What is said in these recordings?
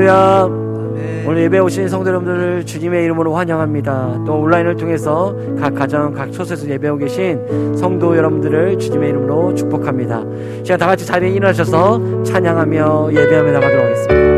할렐루야. 오늘 예배 오신 성도 여러분들을 주님의 이름으로 환영합니다. 또 온라인을 통해서 각 가정, 각 초소에서 예배하고 계신 성도 여러분들을 주님의 이름으로 축복합니다. 제가 다 같이 자리에 일어나셔서 찬양하며 예배하며 나가도록 하겠습니다.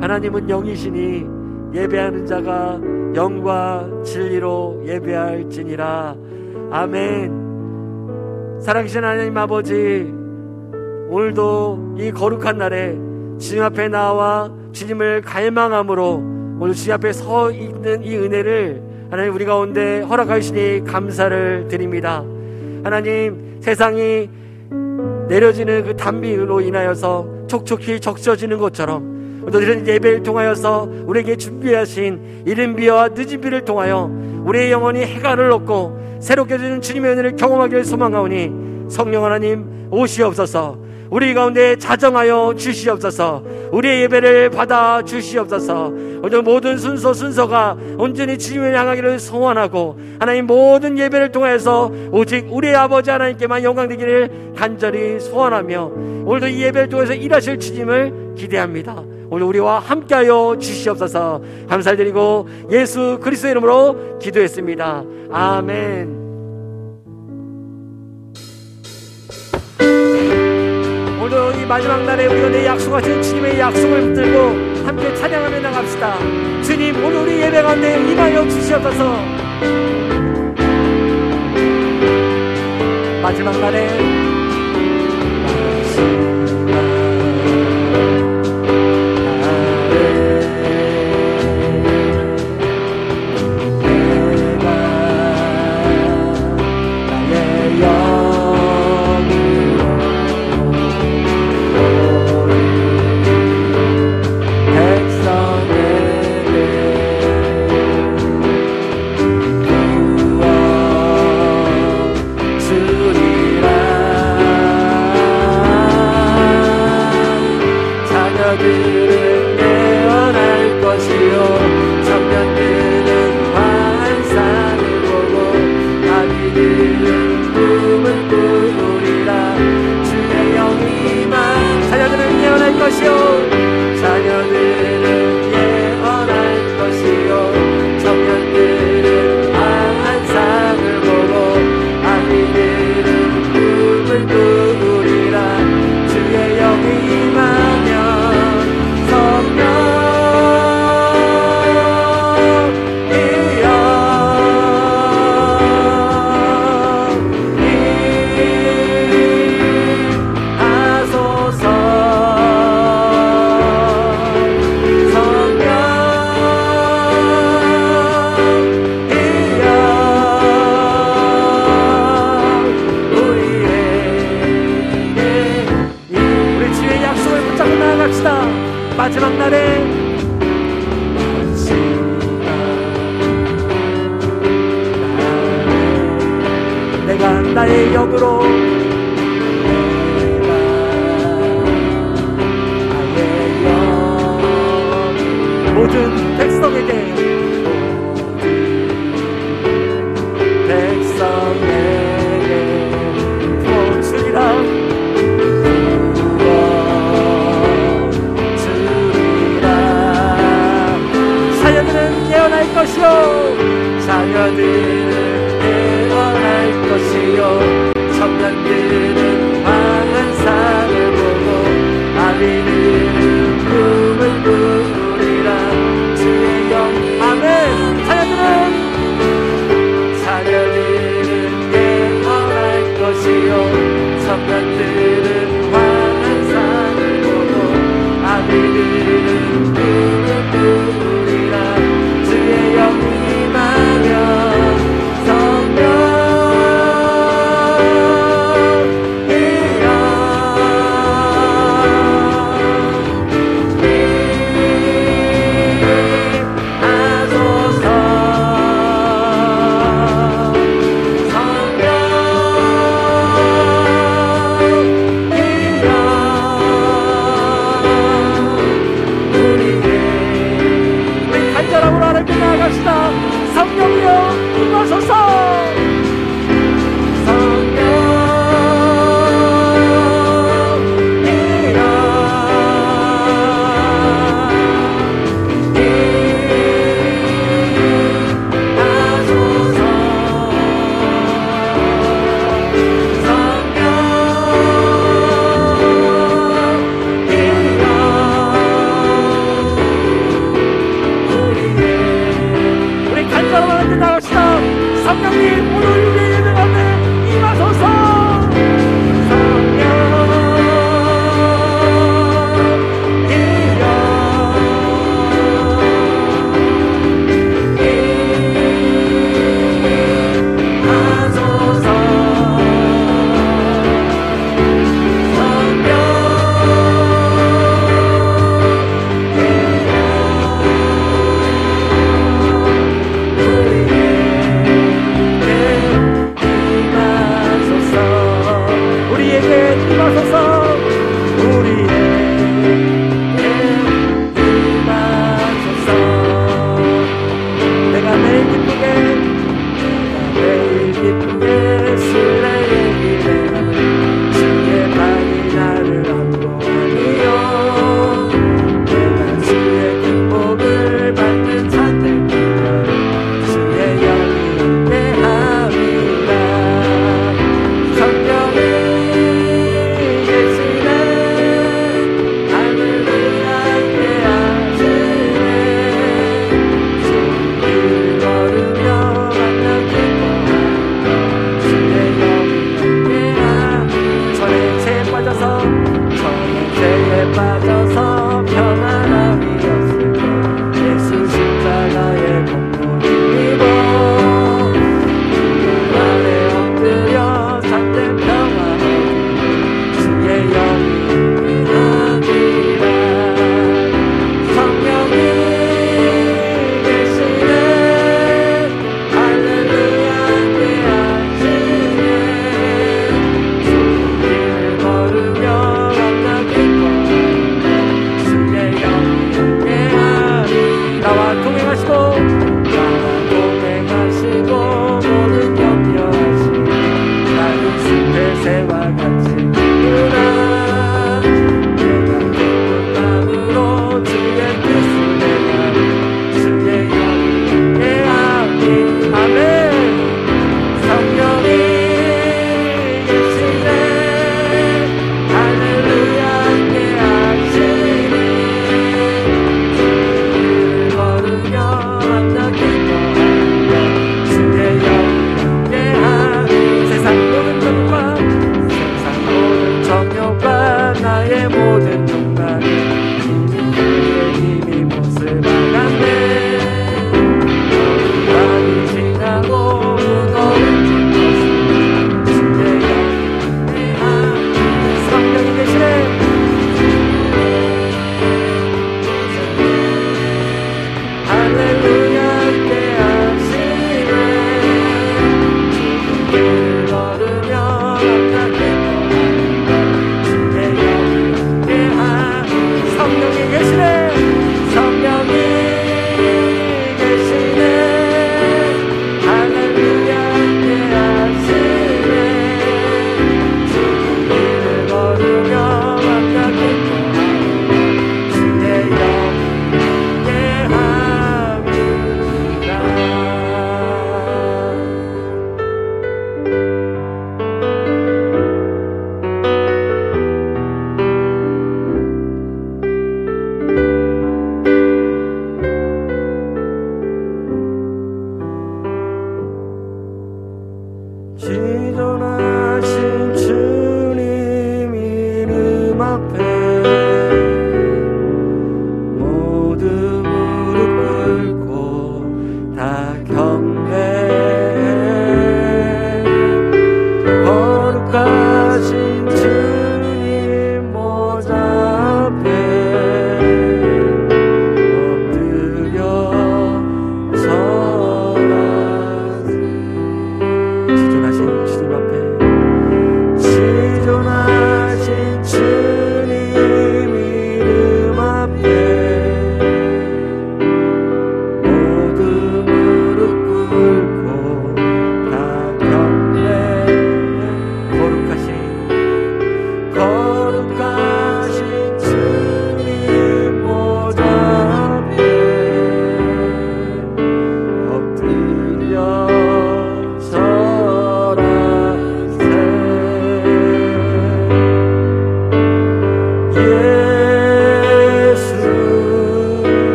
하나님은 영이시니 예배하는 자가 영과 진리로 예배할지니라. 아멘. 살아계신 하나님 아버지, 오늘도 이 거룩한 날에 주님 앞에 나와 주님을 갈망함으로 오늘 주님 앞에 서 있는 이 은혜를 하나님 우리 가운데 허락하시니 감사를 드립니다. 하나님, 세상이 내려지는 그 단비로 인하여서 촉촉히 적셔지는 것처럼 오늘 이런 예배를 통하여서 우리에게 준비하신 이른 비와 늦은 비를 통하여 우리의 영혼이 해가를 얻고 새롭게 되는 주님의 은혜를 경험하기를 소망하오니 성령 하나님 오시옵소서. 우리 가운데 자정하여 주시옵소서. 우리의 예배를 받아 주시옵소서. 오늘 모든 순서가 온전히 주님을 향하기를 소원하고 하나님 모든 예배를 통해서 오직 우리 아버지 하나님께만 영광 되기를 간절히 소원하며 오늘도 이 예배를 통해서 일하실 주님을 기대합니다. 오늘 우리와 함께하여 주시옵소서. 감사드리고 예수 그리스도의 이름으로 기도했습니다. 아멘. 오늘도 이 마지막 날에 우리가 내 약속하신 주님의 약속을 붙들고 함께 찬양하며 나갑시다. 주님, 오늘 우리 예배 가운데 임하여 주시옵소서. 마지막 날에 주리라 나의 영으로 모든 백성에게 부어주리라. 자녀들은 예언할 것이요 자녀들은 예언할 것이요 청년들은 황한 산을 보고 아비들은 꿈을 꾸리라. 주의 영 아멘. 자녀들은 예언할 것이요 청년들은 황한 산을 보고 아비들은 꿈을 꾸리라. 주의 영이 임하면 성령 성령이여 임하소서. 성령님 오늘 우리의 예배 가운데 임하소서. 만나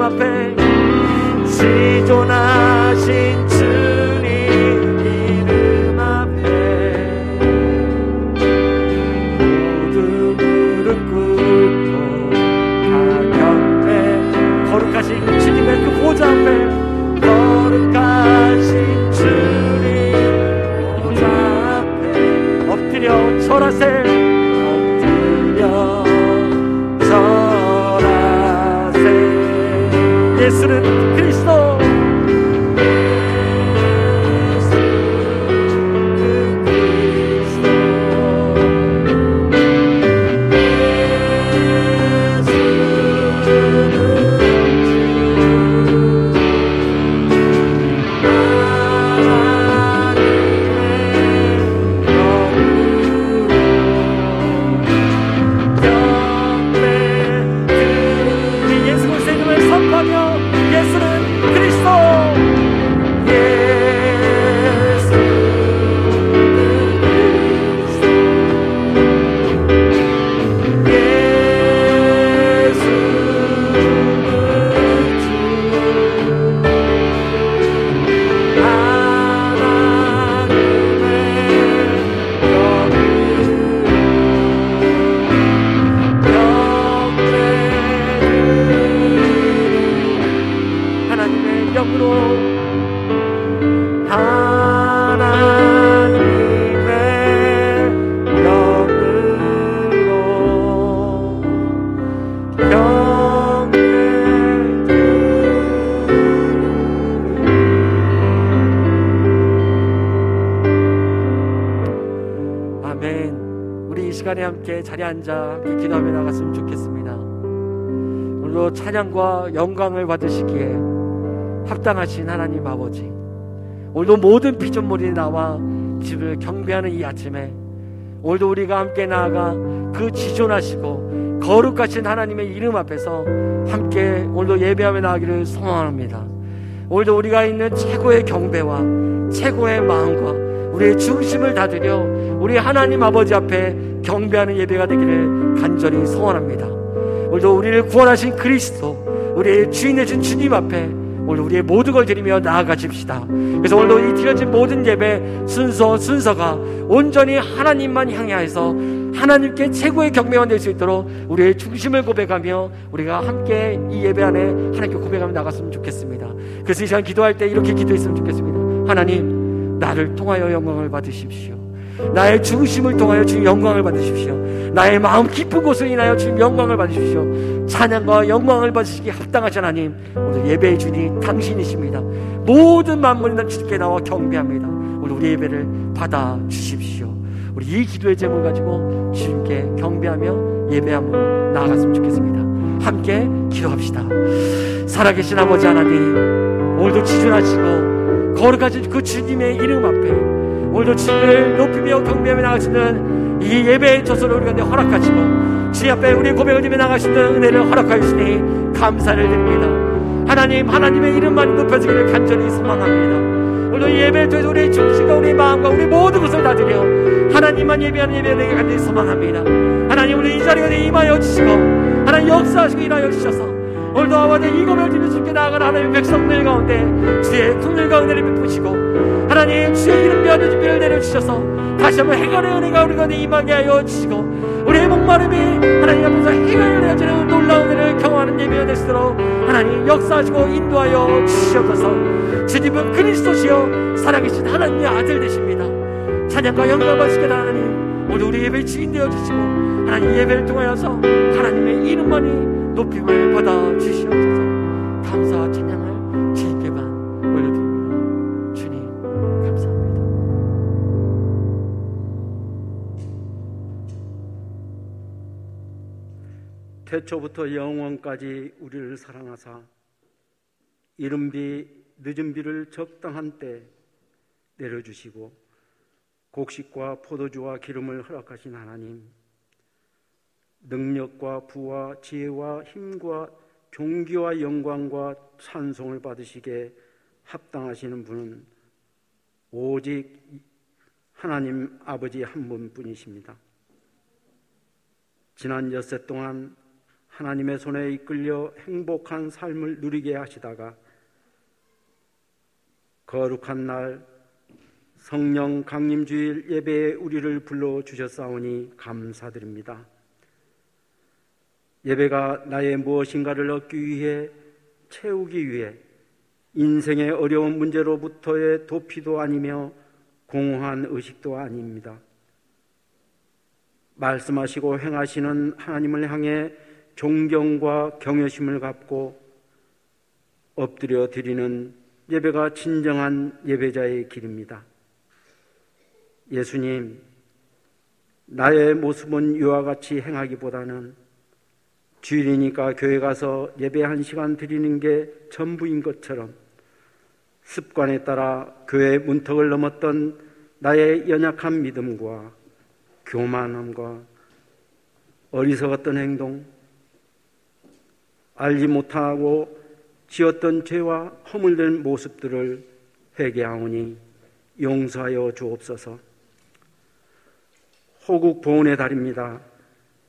앞에 지존하신 주님 이름 앞에 모두 무릎 꿇고 다 경배 거룩하신 주님의 그 보좌 앞에 거룩하신 주님 보좌 앞에 엎드려 절하세 엎드려 절하세 예수는 그리스도 함께 자리에 앉아 함께 기도하며 나갔으면 좋겠습니다. 오늘도 찬양과 영광을 받으시기에 합당하신 하나님 아버지, 오늘도 모든 피조물이 나와 집을 경배하는 이 아침에 오늘도 우리가 함께 나아가 그 지존하시고 거룩하신 하나님의 이름 앞에서 함께 오늘도 예배하며 나가기를 소망합니다. 오늘도 우리가 있는 최고의 경배와 최고의 마음과 우리의 중심을 다 드려 우리 하나님 아버지 앞에 경배하는 예배가 되기를 간절히 소원합니다. 오늘도 우리를 구원하신 그리스도, 우리의 주인 되신 주님 앞에 오늘 우리의 모든 걸 드리며 나아가십시다. 그래서 오늘도 이 드려진 모든 예배 순서가 온전히 하나님만 향하여서 하나님께 최고의 경배가 될 수 있도록 우리의 중심을 고백하며 우리가 함께 이 예배 안에 하나님께 고백하며 나갔으면 좋겠습니다. 그래서 이 시간 기도할 때 이렇게 기도했으면 좋겠습니다. 하나님, 나를 통하여 영광을 받으십시오. 나의 중심을 통하여 주님 영광을 받으십시오. 나의 마음 깊은 곳을 인하여 주님 영광을 받으십시오. 찬양과 영광을 받으시기 합당하신 하나님, 오늘 예배의 주님 당신이십니다. 모든 만물이 다 주님께 나와 경배합니다. 오늘 우리 예배를 받아주십시오. 우리 이 기도의 제목을 가지고 주님께 경배하며 예배함으로 나아갔으면 좋겠습니다. 함께 기도합시다. 살아계신 아버지 하나님, 오늘도 지존하시고 거룩하신 그 주님의 이름 앞에 오늘도 주님을 높이며 경배하며 나가시는 이 예배의 조서를 우리 가운데 허락하시고 주님 앞에 우리 고백을 드리며 나가시는 은혜를 허락하시니 감사를 드립니다. 하나님, 하나님의 이름만 높여지기를 간절히 소망합니다. 오늘 이 예배를 통해서 우리의 중심과 우리의 마음과 우리 모든 것을 다 드려 하나님만 예배하는 예배가 되기를 간절히 소망합니다. 하나님, 우리 이 자리에 임하여 주시고 하나님 역사하시고 일하여 주셔서 오늘도 아버지 이 고백을 드리며 주께 나아가는 하나님의 백성들 가운데 주의 긍휼과 은혜를 베푸시고 하나님 주의 이름 위하여 준비를 내려주셔서 다시 한번 해결의 은혜가 우리 가운데 임하게 하여 주시고 우리의 목마름이 하나님 앞에서 해결을 내어주는 놀라운 은혜를 경험하는 예배가 될 수 있도록 하나님 역사하시고 인도하여 주시옵소서. 주님은 그리스도시여 살아계신 하나님의 아들 되십니다. 찬양과 영광 받으시게 하나님, 오늘 우리 예배의 주인 되어주시고 하나님 예배를 통하여서 하나님의 이름만이 높임을 받아 주시옵소서. 감사와 찬양을 주님께만 올려드립니다. 주님 감사합니다. 태초부터 영원까지 우리를 사랑하사 이른 비 늦은 비를 적당한 때 내려주시고 곡식과 포도주와 기름을 허락하신 하나님, 능력과 부와 지혜와 힘과 존귀와 영광과 찬송을 받으시기에 합당하시는 분은 오직 하나님 아버지 한 분뿐이십니다. 지난 엿새 동안 하나님의 손에 이끌려 행복한 삶을 누리게 하시다가 거룩한 날 성령 강림주일 예배에 우리를 불러주셨사오니 감사드립니다. 예배가 나의 무엇인가를 얻기 위해, 채우기 위해 인생의 어려운 문제로부터의 도피도 아니며 공허한 의식도 아닙니다. 말씀하시고 행하시는 하나님을 향해 존경과 경외심을 갖고 엎드려 드리는 예배가 진정한 예배자의 길입니다. 예수님, 나의 모습은 이와 같이 행하기보다는 주일이니까 교회 가서 예배 1시간 드리는 게 전부인 것처럼 습관에 따라 교회 문턱을 넘었던 나의 연약한 믿음과 교만함과 어리석었던 행동, 알지 못하고 지었던 죄와 허물된 모습들을 회개하오니 용서하여 주옵소서. 호국 보훈의 달입니다.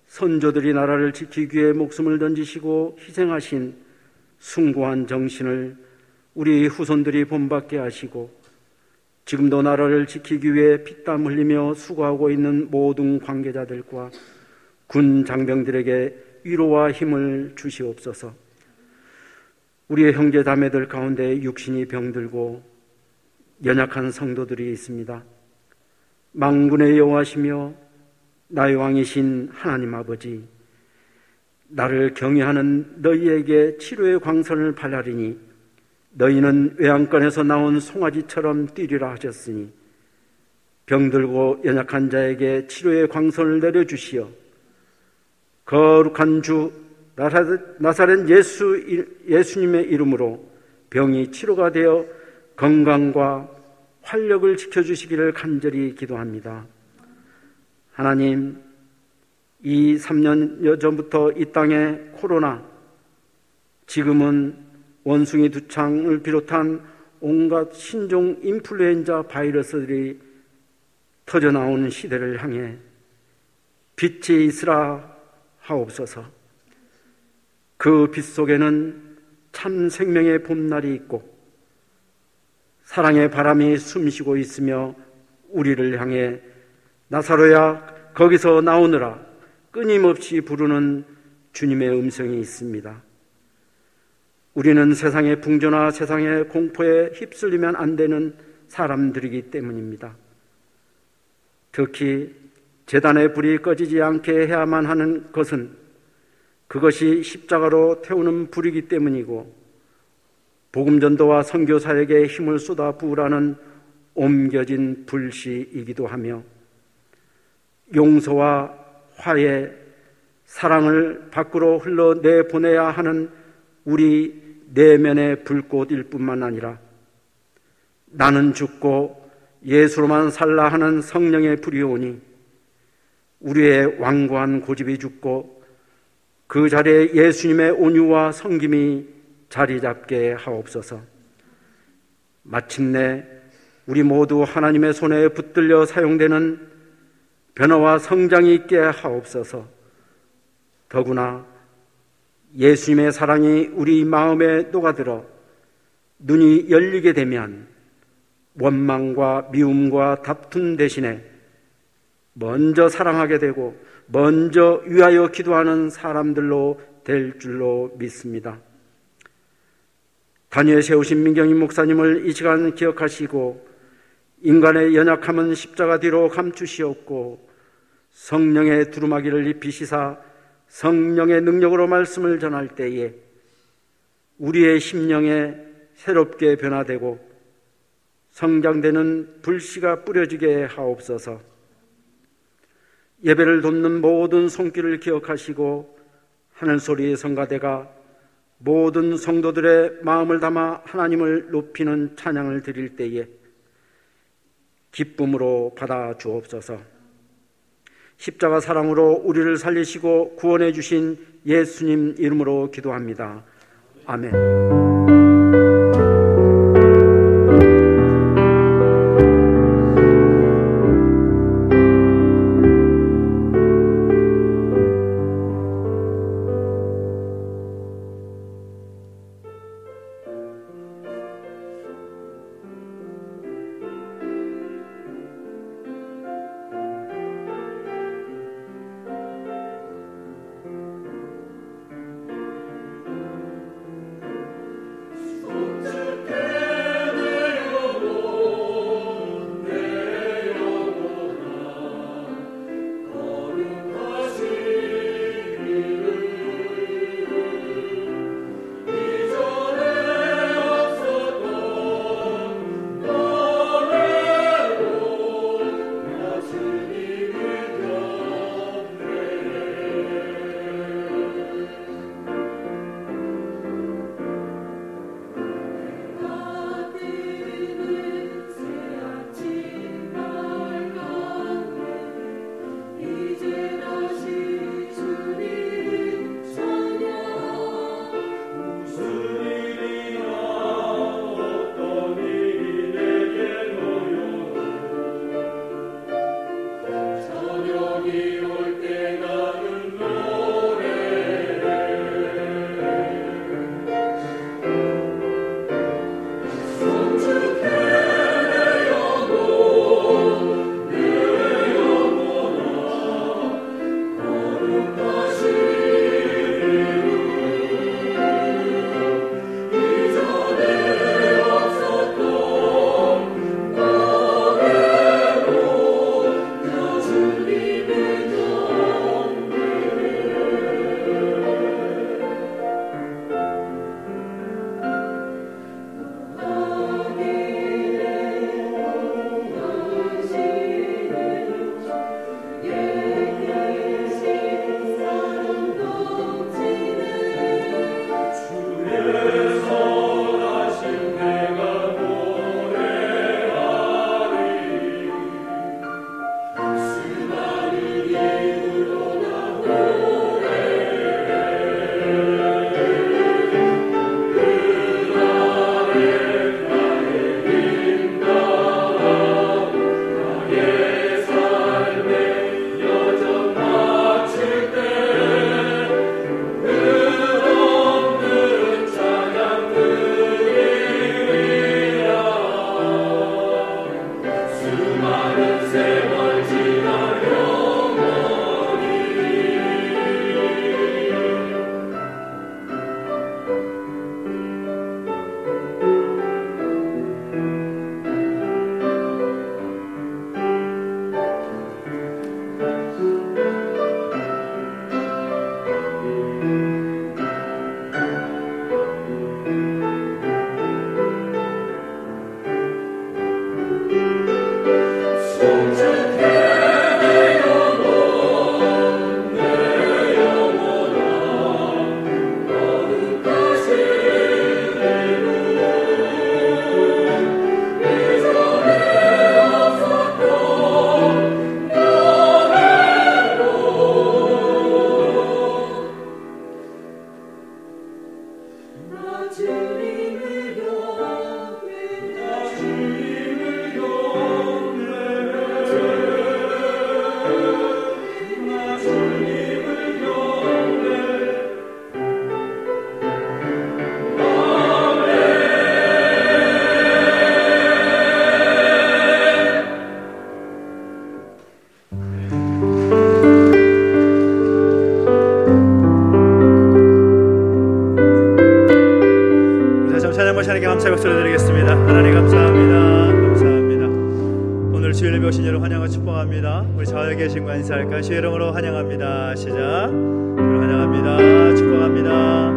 선조들이 나라를 지키기 위해 목숨을 던지시고 희생하신 숭고한 정신을 우리 후손들이 본받게 하시고 지금도 나라를 지키기 위해 피땀 흘리며 수고하고 있는 모든 관계자들과 군 장병들에게 위로와 힘을 주시옵소서. 우리의 형제 자매들 가운데 육신이 병들고 연약한 성도들이 있습니다. 만군의 여호와시며 나의 왕이신 하나님 아버지, 나를 경외하는 너희에게 치료의 광선을 발하리니 너희는 외양간에서 나온 송아지처럼 뛰리라 하셨으니 병들고 연약한 자에게 치료의 광선을 내려주시어 거룩한 주 나사렛 예수님의 이름으로 병이 치료가 되어 건강과 활력을 지켜주시기를 간절히 기도합니다. 하나님, 이 3년 전부터 이 땅에 코로나, 지금은 원숭이 두창을 비롯한 온갖 신종 인플루엔자 바이러스들이 터져나오는 시대를 향해 빛이 있으라 하옵소서. 그 빛 속에는 참 생명의 봄날이 있고 사랑의 바람이 숨쉬고 있으며 우리를 향해 나사로야 거기서 나오느라 끊임없이 부르는 주님의 음성이 있습니다. 우리는 세상의 풍조나 세상의 공포에 휩쓸리면 안 되는 사람들이기 때문입니다. 특히 제단의 불이 꺼지지 않게 해야만 하는 것은 그것이 십자가로 태우는 불이기 때문이고 복음 전도와 선교 사역에 힘을 쏟아 부으라는 옮겨진 불씨이기도 하며 용서와 화해, 사랑을 밖으로 흘러내보내야 하는 우리 내면의 불꽃일 뿐만 아니라 나는 죽고 예수로만 살라 하는 성령의 불이 오니 우리의 완고한 고집이 죽고 그 자리에 예수님의 온유와 섬김이 자리 잡게 하옵소서. 마침내 우리 모두 하나님의 손에 붙들려 사용되는 변화와 성장이 있게 하옵소서. 더구나 예수님의 사랑이 우리 마음에 녹아들어 눈이 열리게 되면 원망과 미움과 다툼 대신에 먼저 사랑하게 되고 먼저 위하여 기도하는 사람들로 될 줄로 믿습니다. 단위에 세우신 민경임 목사님을 이 시간 기억하시고 인간의 연약함은 십자가 뒤로 감추시옵고 성령의 두루마기를 입히시사 성령의 능력으로 말씀을 전할 때에 우리의 심령에 새롭게 변화되고 성장되는 불씨가 뿌려지게 하옵소서. 예배를 돕는 모든 손길을 기억하시고 하늘소리의 성가대가 모든 성도들의 마음을 담아 하나님을 높이는 찬양을 드릴 때에 기쁨으로 받아 주옵소서. 십자가 사랑으로 우리를 살리시고 구원해 주신 예수님 이름으로 기도합니다. 아멘. 하나님 감사합니다. 감사합니다. 오늘 주일을 배우신 여러분 환영하고 축복합니다. 우리 좌우에 계신 분 인사할까요? 주의 이름으로 환영합니다. 시작. 환영합니다. 축복합니다.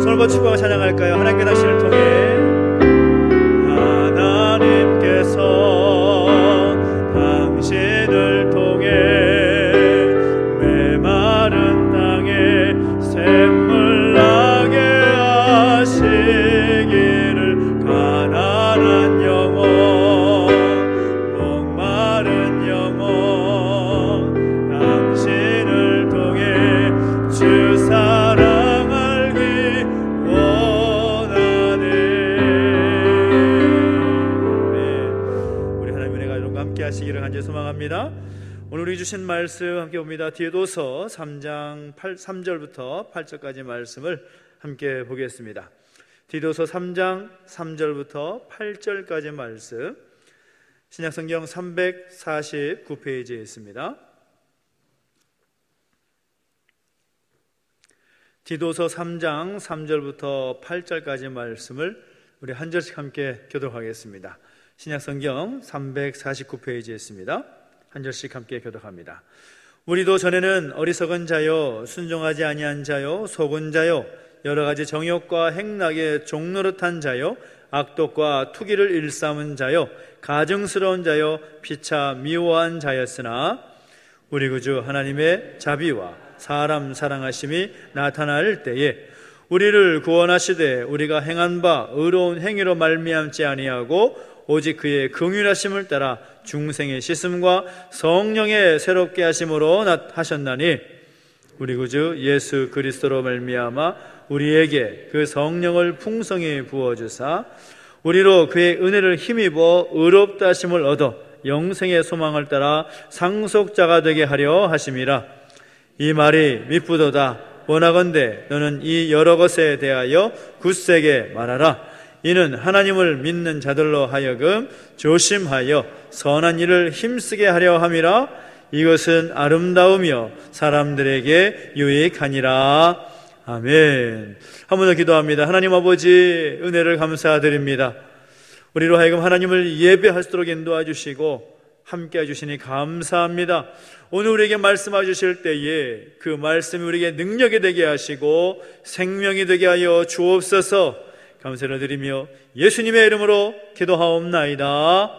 손을 뻗 축복하고 찬양할까요? 하나님께 당신을 통해 하나님께서 당신을 통해 메마른 땅에 샘물 나게 하시기를 가난한 영혼 목마른 영혼 당신을 통해 주 사랑 알기 원하네. 우리 하나님의 은혜가 여러분과 함께 하시기를 간절히 소망합니다. 오늘 우리 주신 말씀 함께 봅니다. 디도서 3장 3절부터 8절까지 말씀을 함께 보겠습니다. 디도서 3장 3절부터 8절까지 말씀, 신약성경 349페이지에 있습니다. 디도서 3장 3절부터 8절까지 말씀을 우리 한 절씩 함께 교독하겠습니다. 신약성경 349페이지에 있습니다. 한 절씩 함께 교독합니다. 우리도 전에는 어리석은 자요 순종하지 아니한 자요 속은 자요 여러 가지 정욕과 행락에 종노릇한 자요 악독과 투기를 일삼은 자요 가증스러운 자요 피차 미워한 자였으나 우리 구주 하나님의 자비와 사람 사랑하심이 나타날 때에 우리를 구원하시되 우리가 행한 바 의로운 행위로 말미암지 아니하고 오직 그의 긍휼하심을 따라 중생의 씻음과 성령의 새롭게 하심으로 하셨나니 우리 구주 예수 그리스도로 말미암아 우리에게 그 성령을 풍성히 부어주사 우리로 그의 은혜를 힘입어 의롭다 하심을 얻어 영생의 소망을 따라 상속자가 되게 하려 하심이라. 이 말이 미쁘도다. 원하건대 너는 이 여러 것에 대하여 굳세게 말하라. 이는 하나님을 믿는 자들로 하여금 조심하여 선한 일을 힘쓰게 하려 함이라. 이것은 아름다우며 사람들에게 유익하니라. 아멘. 한 번 더 기도합니다. 하나님 아버지 은혜를 감사드립니다. 우리로 하여금 하나님을 예배할 수 있도록 인도해 주시고 함께 해주시니 감사합니다. 오늘 우리에게 말씀해 주실 때에 그 말씀이 우리에게 능력이 되게 하시고 생명이 되게 하여 주옵소서. 감사를 드리며 예수님의 이름으로 기도하옵나이다.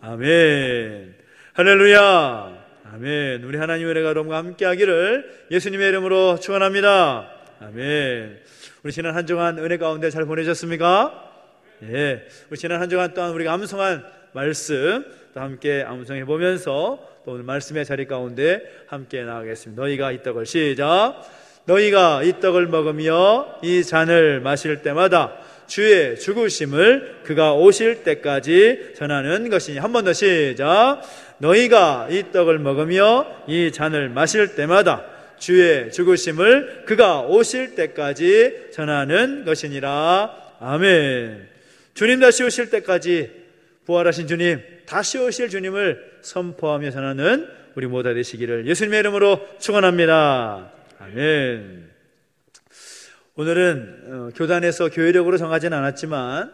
아멘. 할렐루야. 아멘. 우리 하나님의 은혜가 여러분과 함께 하기를 예수님의 이름으로 축원합니다. 아멘. 우리 지난 한 주간 은혜 가운데 잘 보내셨습니까? 예. 우리 지난 한 주간 또한 우리가 암송한 말씀 또 함께 암송해 보면서 또 오늘 말씀의 자리 가운데 함께 나가겠습니다. 너희가 이 떡을 시작. 너희가 이 떡을 먹으며 이 잔을 마실 때마다 주의 죽으심을 그가 오실 때까지 전하는 것이니. 한 번 더 시작. 너희가 이 떡을 먹으며 이 잔을 마실 때마다 주의 죽으심을 그가 오실 때까지 전하는 것이니라. 아멘. 주님 다시 오실 때까지 부활하신 주님, 다시 오실 주님을 선포하며 전하는 우리 모두 되시기를 예수님의 이름으로 축원합니다. 아멘. 오늘은 교단에서 교회력으로 정하지는 않았지만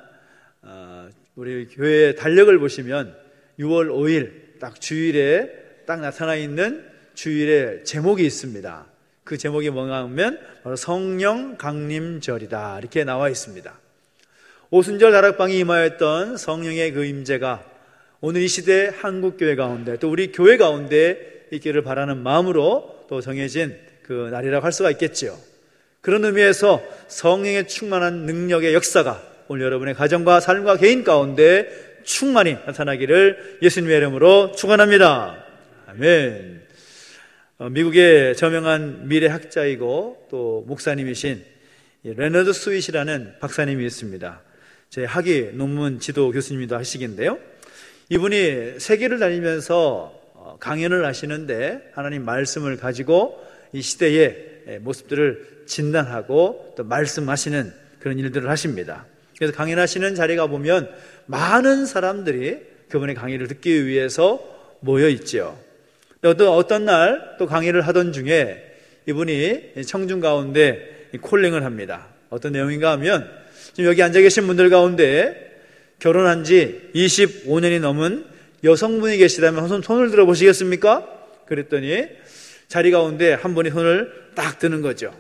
우리 교회의 달력을 보시면 6월 5일 딱 주일에 딱 나타나 있는 주일의 제목이 있습니다. 그 제목이 뭔가 하면 바로 성령 강림절이다 이렇게 나와 있습니다. 오순절 다락방에 임하였던 성령의 그 임재가 오늘 이 시대 한국교회 가운데 또 우리 교회 가운데 있기를 바라는 마음으로 또 정해진 그 날이라고 할 수가 있겠죠. 그런 의미에서 성령의 충만한 능력의 역사가 오늘 여러분의 가정과 삶과 개인 가운데 충만히 나타나기를 예수님의 이름으로 축원합니다. 아멘. 미국의 저명한 미래학자이고 또 목사님이신 레너드 스윗이라는 박사님이 있습니다. 제 학위 논문 지도 교수님도 하시긴데요. 이분이 세계를 다니면서 강연을 하시는데 하나님 말씀을 가지고 이 시대의 모습들을 진단하고 또 말씀하시는 그런 일들을 하십니다. 그래서 강연하시는 자리가 보면 많은 사람들이 그분의 강의를 듣기 위해서 모여 있죠. 어떤 날 또 강의를 하던 중에 이분이 청중 가운데 콜링을 합니다. 어떤 내용인가 하면 지금 여기 앉아 계신 분들 가운데 결혼한 지 25년이 넘은 여성분이 계시다면 손을 들어보시겠습니까? 그랬더니 자리 가운데 한 분이 손을 딱 드는 거죠.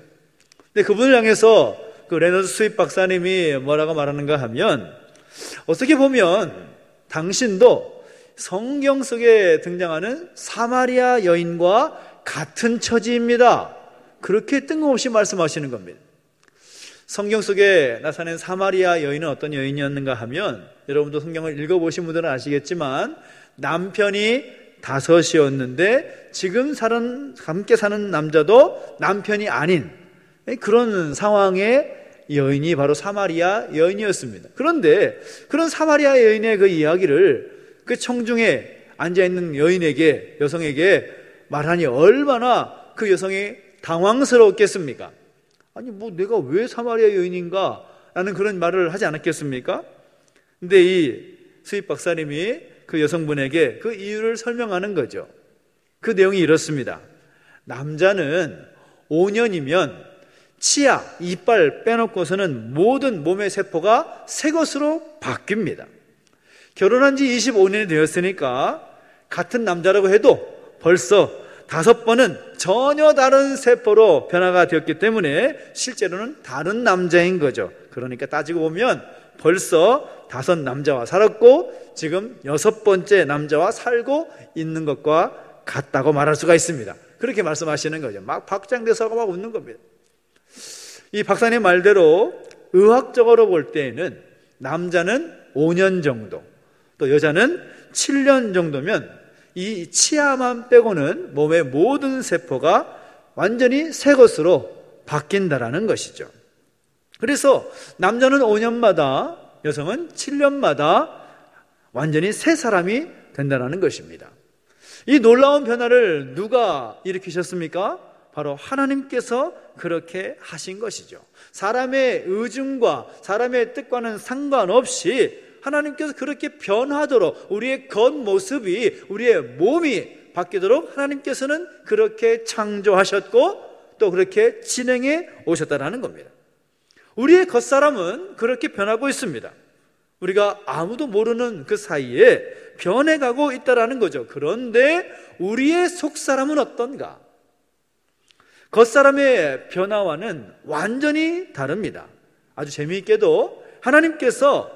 근데 그분을 향해서 그 레너드 스윗 박사님이 뭐라고 말하는가 하면, 어떻게 보면 당신도 성경 속에 등장하는 사마리아 여인과 같은 처지입니다. 그렇게 뜬금없이 말씀하시는 겁니다. 성경 속에 나타낸 사마리아 여인은 어떤 여인이었는가 하면, 여러분도 성경을 읽어보신 분들은 아시겠지만 남편이 5이었는데 지금 함께 사는 남자도 남편이 아닌 그런 상황의 여인이 바로 사마리아 여인이었습니다. 그런데 그런 사마리아 여인의 그 이야기를 그 청중에 앉아있는 여성에게 말하니 얼마나 그 여성이 당황스러웠겠습니까? 아니 내가 왜 사마리아 여인인가? 라는 그런 말을 하지 않았겠습니까? 근데 이 스윗 박사님이 그 여성분에게 그 이유를 설명하는 거죠. 그 내용이 이렇습니다. 남자는 5년이면 치아, 이빨 빼놓고서는 모든 몸의 세포가 새 것으로 바뀝니다. 결혼한 지 25년이 되었으니까 같은 남자라고 해도 벌써 5번은 전혀 다른 세포로 변화가 되었기 때문에 실제로는 다른 남자인 거죠. 그러니까 따지고 보면 벌써 5 남자와 살았고 지금 6번째 남자와 살고 있는 것과 같다고 말할 수가 있습니다. 그렇게 말씀하시는 거죠. 막 박장대소하고 막 웃는 겁니다. 이 박사님 말대로 의학적으로 볼 때에는 남자는 5년 정도, 또 여자는 7년 정도면 이 치아만 빼고는 몸의 모든 세포가 완전히 새 것으로 바뀐다라는 것이죠. 그래서 남자는 5년마다, 여성은 7년마다 완전히 새 사람이 된다는 것입니다. 이 놀라운 변화를 누가 일으키셨습니까? 바로 하나님께서 그렇게 하신 것이죠. 사람의 의중과 사람의 뜻과는 상관없이 하나님께서 그렇게 변하도록, 우리의 겉모습이, 우리의 몸이 바뀌도록 하나님께서는 그렇게 창조하셨고 또 그렇게 진행해 오셨다는 겁니다. 우리의 겉사람은 그렇게 변하고 있습니다. 우리가 아무도 모르는 그 사이에 변해가고 있다는 거죠. 그런데 우리의 속사람은 어떤가? 겉사람의 변화와는 완전히 다릅니다. 아주 재미있게도 하나님께서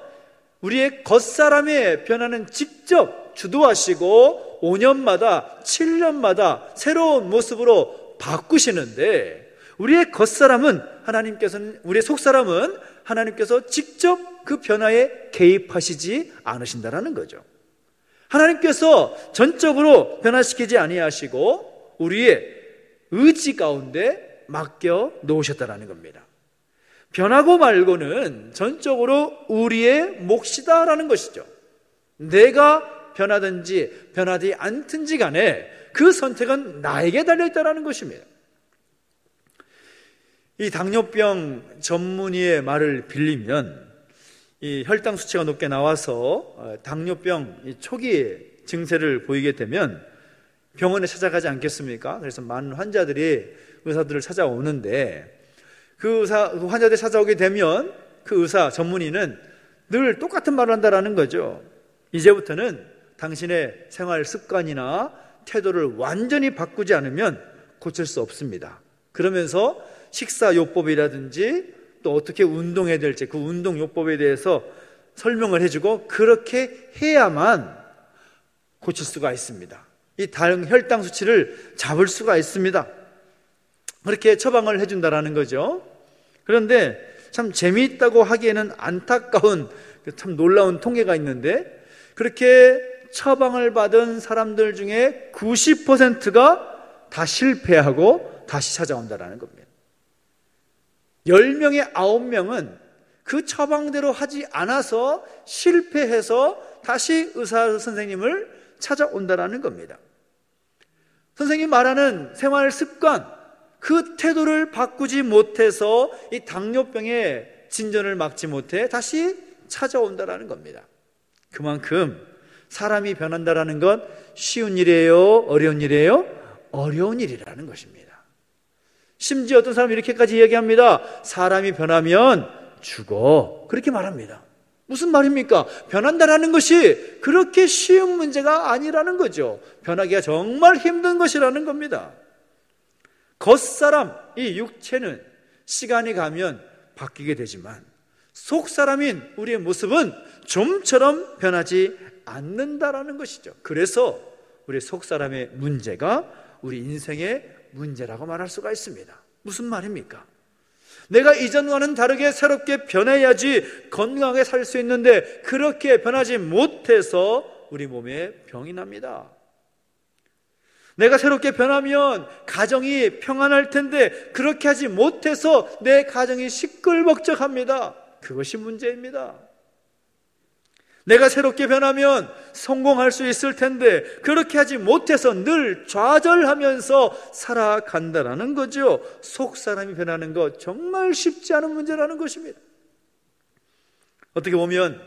우리의 겉사람의 변화는 직접 주도하시고 5년마다 7년마다 새로운 모습으로 바꾸시는데, 우리의 겉사람은 우리의 속사람은 하나님께서 직접 그 변화에 개입하시지 않으신다는 거죠. 하나님께서 전적으로 변화시키지 아니하시고 우리의 의지 가운데 맡겨 놓으셨다는 겁니다. 변하고 말고는 전적으로 우리의 몫이다라는 것이죠. 내가 변하든지 변하지 않든지 간에 그 선택은 나에게 달려있다는 것입니다. 이 당뇨병 전문의의 말을 빌리면, 이 혈당 수치가 높게 나와서 당뇨병 초기 증세를 보이게 되면 병원에 찾아가지 않겠습니까? 그래서 많은 환자들이 의사들을 찾아오는데, 그 환자들이 찾아오게 되면 그 의사 전문의는 늘 똑같은 말을 한다라는 거죠. 이제부터는 당신의 생활 습관이나 태도를 완전히 바꾸지 않으면 고칠 수 없습니다. 그러면서 식사요법이라든지 또 어떻게 운동해야 될지 그 운동요법에 대해서 설명을 해주고, 그렇게 해야만 고칠 수가 있습니다. 이 혈당 수치를 잡을 수가 있습니다. 그렇게 처방을 해준다라는 거죠. 그런데 참 재미있다고 하기에는 안타까운, 참 놀라운 통계가 있는데, 그렇게 처방을 받은 사람들 중에 90%가 다 실패하고 다시 찾아온다라는 겁니다. 10명의 9명은 그 처방대로 하지 않아서 실패해서 다시 의사 선생님을 찾아온다라는 겁니다. 선생님 말하는 생활 습관, 그 태도를 바꾸지 못해서 이 당뇨병의 진전을 막지 못해 다시 찾아온다라는 겁니다. 그만큼 사람이 변한다라는 건 쉬운 일이에요? 어려운 일이에요? 어려운 일이라는 것입니다. 심지어 어떤 사람은 이렇게까지 이야기합니다. 사람이 변하면 죽어. 그렇게 말합니다. 무슨 말입니까? 변한다라는 것이 그렇게 쉬운 문제가 아니라는 거죠. 변하기가 정말 힘든 것이라는 겁니다. 겉사람, 이 육체는 시간이 가면 바뀌게 되지만 속사람인 우리의 모습은 좀처럼 변하지 않는다라는 것이죠. 그래서 우리 속사람의 문제가 우리 인생의 문제라고 말할 수가 있습니다. 무슨 말입니까? 내가 이전과는 다르게 새롭게 변해야지 건강하게 살 수 있는데 그렇게 변하지 못해서 우리 몸에 병이 납니다. 내가 새롭게 변하면 가정이 평안할 텐데 그렇게 하지 못해서 내 가정이 시끌벅적합니다. 그것이 문제입니다. 내가 새롭게 변하면 성공할 수 있을 텐데 그렇게 하지 못해서 늘 좌절하면서 살아간다라는 거죠. 속사람이 변하는 것 정말 쉽지 않은 문제라는 것입니다. 어떻게 보면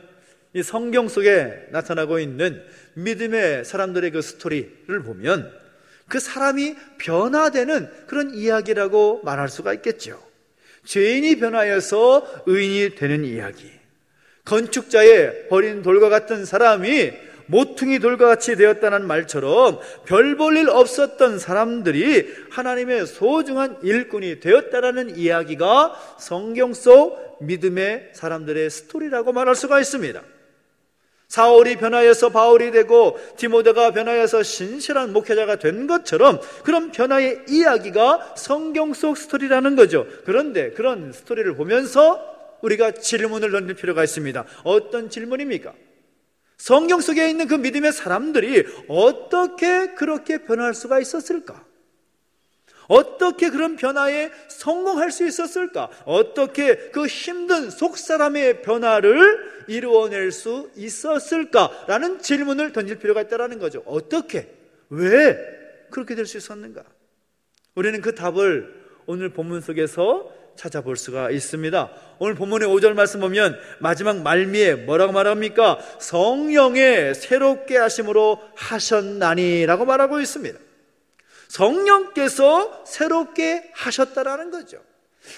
이 성경 속에 나타나고 있는 믿음의 사람들의 그 스토리를 보면 그 사람이 변화되는 그런 이야기라고 말할 수가 있겠죠. 죄인이 변하여서 의인이 되는 이야기, 건축자의 버린 돌과 같은 사람이 모퉁이 돌과 같이 되었다는 말처럼 별 볼 일 없었던 사람들이 하나님의 소중한 일꾼이 되었다는 이야기가 성경 속 믿음의 사람들의 스토리라고 말할 수가 있습니다. 사울이 변하여서 바울이 되고 디모데가 변하여서 신실한 목회자가 된 것처럼 그런 변화의 이야기가 성경 속 스토리라는 거죠. 그런데 그런 스토리를 보면서 우리가 질문을 던질 필요가 있습니다. 어떤 질문입니까? 성경 속에 있는 그 믿음의 사람들이 어떻게 그렇게 변할 수가 있었을까? 어떻게 그런 변화에 성공할 수 있었을까? 어떻게 그 힘든 속사람의 변화를 이루어낼 수 있었을까라는 질문을 던질 필요가 있다는 거죠. 어떻게? 왜 그렇게 될 수 있었는가? 우리는 그 답을 오늘 본문 속에서 찾아볼 수가 있습니다. 오늘 본문의 5절 말씀 보면 마지막 말미에 뭐라고 말합니까? 성령의 새롭게 하심으로 하셨나니 라고 말하고 있습니다. 성령께서 새롭게 하셨다라는 거죠.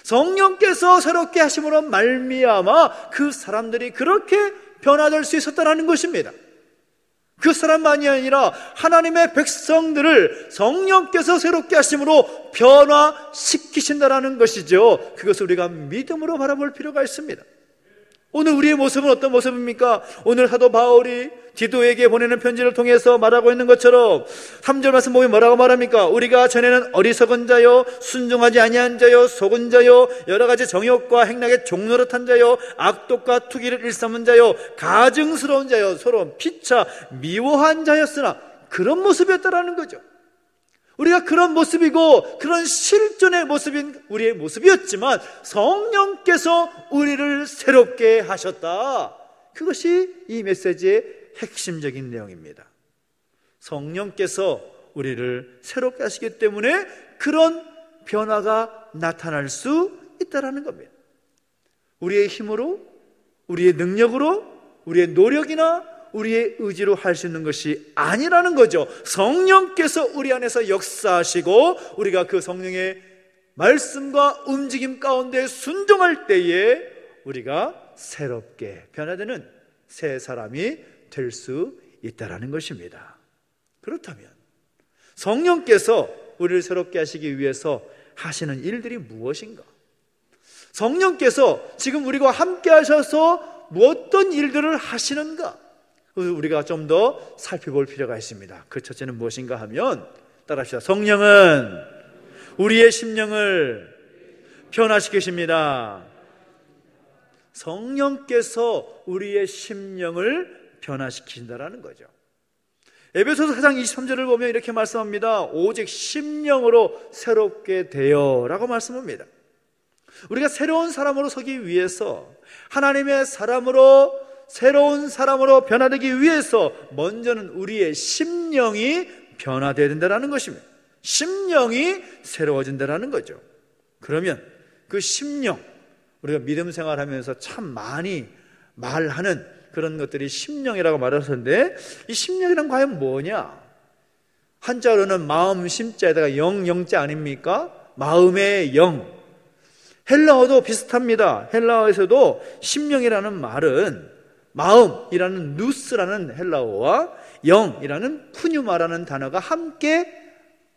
성령께서 새롭게 하심으로 말미암아 그 사람들이 그렇게 변화될 수 있었다라는 것입니다. 그 사람만이 아니라 하나님의 백성들을 성령께서 새롭게 하심으로 변화시키신다라는 것이죠. 그것을 우리가 믿음으로 바라볼 필요가 있습니다. 오늘 우리의 모습은 어떤 모습입니까? 오늘 사도 바울이 디도에게 보내는 편지를 통해서 말하고 있는 것처럼 3절 말씀 보면 뭐라고 말합니까? 우리가 전에는 어리석은 자요, 순종하지 아니한 자요, 속은 자요, 여러 가지 정욕과 행락에 종노릇한 자요, 악독과 투기를 일삼은 자요, 가증스러운 자요, 서로 피차 미워한 자였으나 그런 모습이었다라는 거죠. 우리가 그런 모습이고 그런 실존의 모습인 우리의 모습이었지만 성령께서 우리를 새롭게 하셨다. 그것이 이 메시지의 핵심적인 내용입니다. 성령께서 우리를 새롭게 하시기 때문에 그런 변화가 나타날 수 있다는 겁니다. 우리의 힘으로, 우리의 능력으로, 우리의 노력이나 우리의 의지로 할 수 있는 것이 아니라는 거죠. 성령께서 우리 안에서 역사하시고 우리가 그 성령의 말씀과 움직임 가운데 순종할 때에 우리가 새롭게 변화되는 새 사람이 될 수 있다는 것입니다. 그렇다면 성령께서 우리를 새롭게 하시기 위해서 하시는 일들이 무엇인가? 성령께서 지금 우리와 함께 하셔서 어떤 일들을 하시는가? 우리가 좀 더 살펴볼 필요가 있습니다. 그 첫째는 무엇인가 하면 따라합시다. 성령은 우리의 심령을 변화시키십니다. 성령께서 우리의 심령을 변화시킨다라는 거죠. 에베소서 4장 23절을 보면 이렇게 말씀합니다. 오직 심령으로 새롭게 되어라고 말씀합니다. 우리가 새로운 사람으로 서기 위해서 하나님의 사람으로 새로운 사람으로 변화되기 위해서 먼저는 우리의 심령이 변화되어야 된다는 것입니다. 심령이 새로워진다는 거죠. 그러면 그 심령, 우리가 믿음 생활하면서 참 많이 말하는 그런 것들이 심령이라고 말하셨는데 이 심령이란 과연 뭐냐? 한자로는 마음 심자에다가 영자 아닙니까? 마음의 영. 헬라어도 비슷합니다. 헬라어에서도 심령이라는 말은 마음이라는 누스라는 헬라어와 영이라는 푸뉴마라는 단어가 함께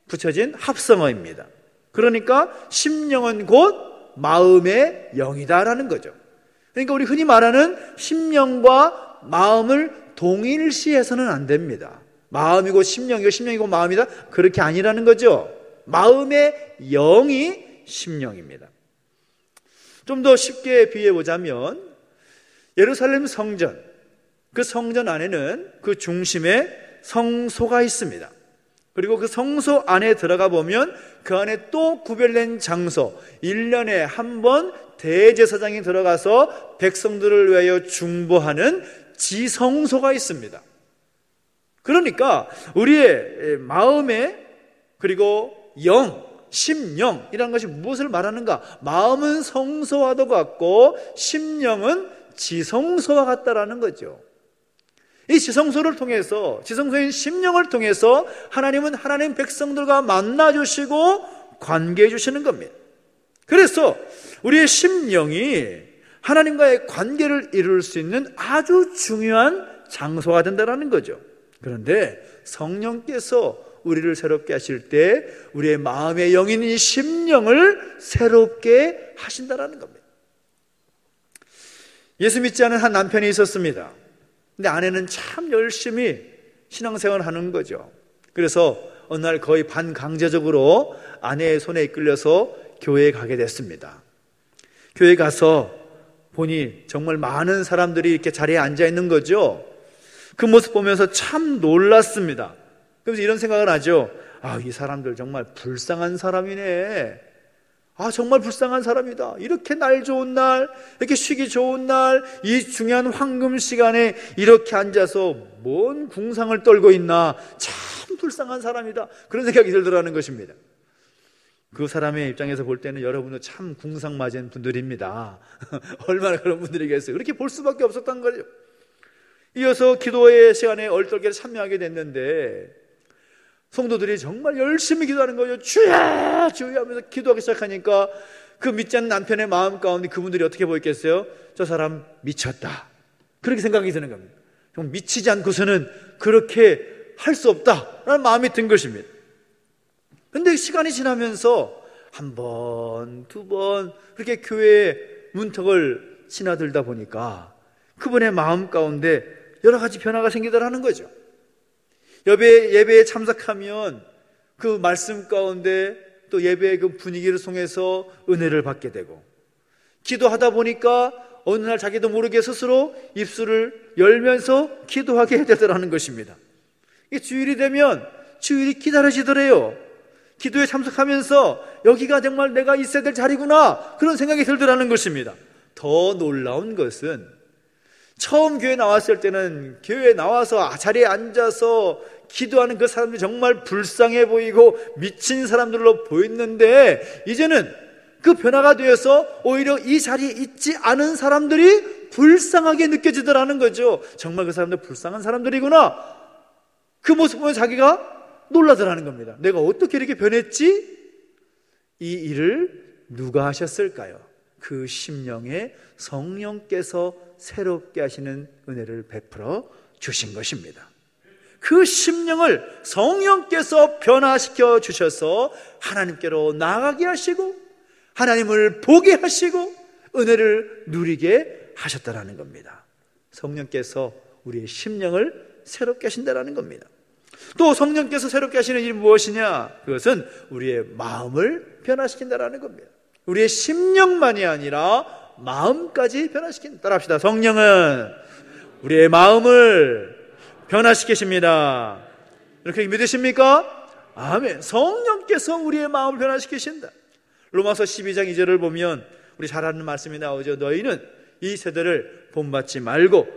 붙여진 합성어입니다. 그러니까 심령은 곧 마음의 영이다라는 거죠. 그러니까 우리 흔히 말하는 심령과 마음을 동일시해서는 안 됩니다. 마음이고 심령이고 심령이고 마음이다, 그렇게 아니라는 거죠. 마음의 영이 심령입니다. 좀 더 쉽게 비유해 보자면 예루살렘 성전, 그 성전 안에는 그 중심에 성소가 있습니다. 그리고 그 성소 안에 들어가 보면 그 안에 또 구별된 장소, 1년에 한 번 대제사장이 들어가서 백성들을 위하여 중보하는 지성소가 있습니다. 그러니까 우리의 마음에, 그리고 영, 심령이라는 것이 무엇을 말하는가? 마음은 성소와도 같고 심령은 지성소와 같다라는 거죠. 이 지성소를 통해서, 지성소인 심령을 통해서 하나님은 하나님 백성들과 만나주시고 관계해 주시는 겁니다. 그래서 우리의 심령이 하나님과의 관계를 이룰 수 있는 아주 중요한 장소가 된다는 거죠. 그런데 성령께서 우리를 새롭게 하실 때 우리의 마음의 영인 이 심령을 새롭게 하신다는 겁니다. 예수 믿지 않은 한 남편이 있었습니다. 근데 아내는 참 열심히 신앙생활을 하는 거죠. 그래서 어느 날 거의 반강제적으로 아내의 손에 이끌려서 교회에 가게 됐습니다. 교회에 가서 보니 정말 많은 사람들이 이렇게 자리에 앉아 있는 거죠. 그 모습 보면서 참 놀랐습니다. 그래서 이런 생각을 하죠. 이 사람들 정말 불쌍한 사람이네. 정말 불쌍한 사람이다. 이렇게 날 좋은 날, 이렇게 쉬기 좋은 날, 이 중요한 황금 시간에 이렇게 앉아서 뭔 궁상을 떨고 있나. 참 불쌍한 사람이다. 그런 생각이 들더라는 것입니다. 그 사람의 입장에서 볼 때는 여러분도 참 궁상 맞은 분들입니다. 얼마나 그런 분들이겠어요. 그렇게 볼 수밖에 없었던 거죠. 이어서 기도의 시간에 얼떨결에 참여하게 됐는데 성도들이 정말 열심히 기도하는 거죠. 주야 주야 하면서 기도하기 시작하니까 그 믿지 않는 남편의 마음 가운데 그분들이 어떻게 보였겠어요? 저 사람 미쳤다, 그렇게 생각이 드는 겁니다. 좀 미치지 않고서는 그렇게 할 수 없다라는 마음이 든 것입니다. 그런데 시간이 지나면서 한 번, 두 번 그렇게 교회 문턱을 지나들다 보니까 그분의 마음 가운데 여러 가지 변화가 생기더라는 거죠. 예배에 참석하면 그 말씀 가운데 또 예배의 그 분위기를 통해서 은혜를 받게 되고, 기도하다 보니까 어느 날 자기도 모르게 스스로 입술을 열면서 기도하게 되더라는 것입니다. 이게 주일이 되면 주일이 기다려지더래요. 기도에 참석하면서 여기가 정말 내가 있어야 될 자리구나, 그런 생각이 들더라는 것입니다. 더 놀라운 것은 처음 교회 나왔을 때는 교회에 나와서 자리에 앉아서 기도하는 그 사람들이 정말 불쌍해 보이고 미친 사람들로 보였는데, 이제는 그 변화가 되어서 오히려 이 자리에 있지 않은 사람들이 불쌍하게 느껴지더라는 거죠. 정말 그 사람들 불쌍한 사람들이구나. 그 모습 보면 자기가 놀라더라는 겁니다. 내가 어떻게 이렇게 변했지? 이 일을 누가 하셨을까요? 그 심령에 성령께서 새롭게 하시는 은혜를 베풀어 주신 것입니다. 그 심령을 성령께서 변화시켜 주셔서 하나님께로 나아가게 하시고 하나님을 보게 하시고 은혜를 누리게 하셨다라는 겁니다. 성령께서 우리의 심령을 새롭게 하신다라는 겁니다. 또 성령께서 새롭게 하시는 일이 무엇이냐? 그것은 우리의 마음을 변화시킨다라는 겁니다. 우리의 심령만이 아니라 마음까지 변화시킨다. 따라합시다. 성령은 우리의 마음을 변화시키십니다. 이렇게 믿으십니까? 아멘. 성령께서 우리의 마음을 변화시키신다. 로마서 12장 2절을 보면 우리 잘 아는 말씀이 나오죠. 너희는 이 세대를 본받지 말고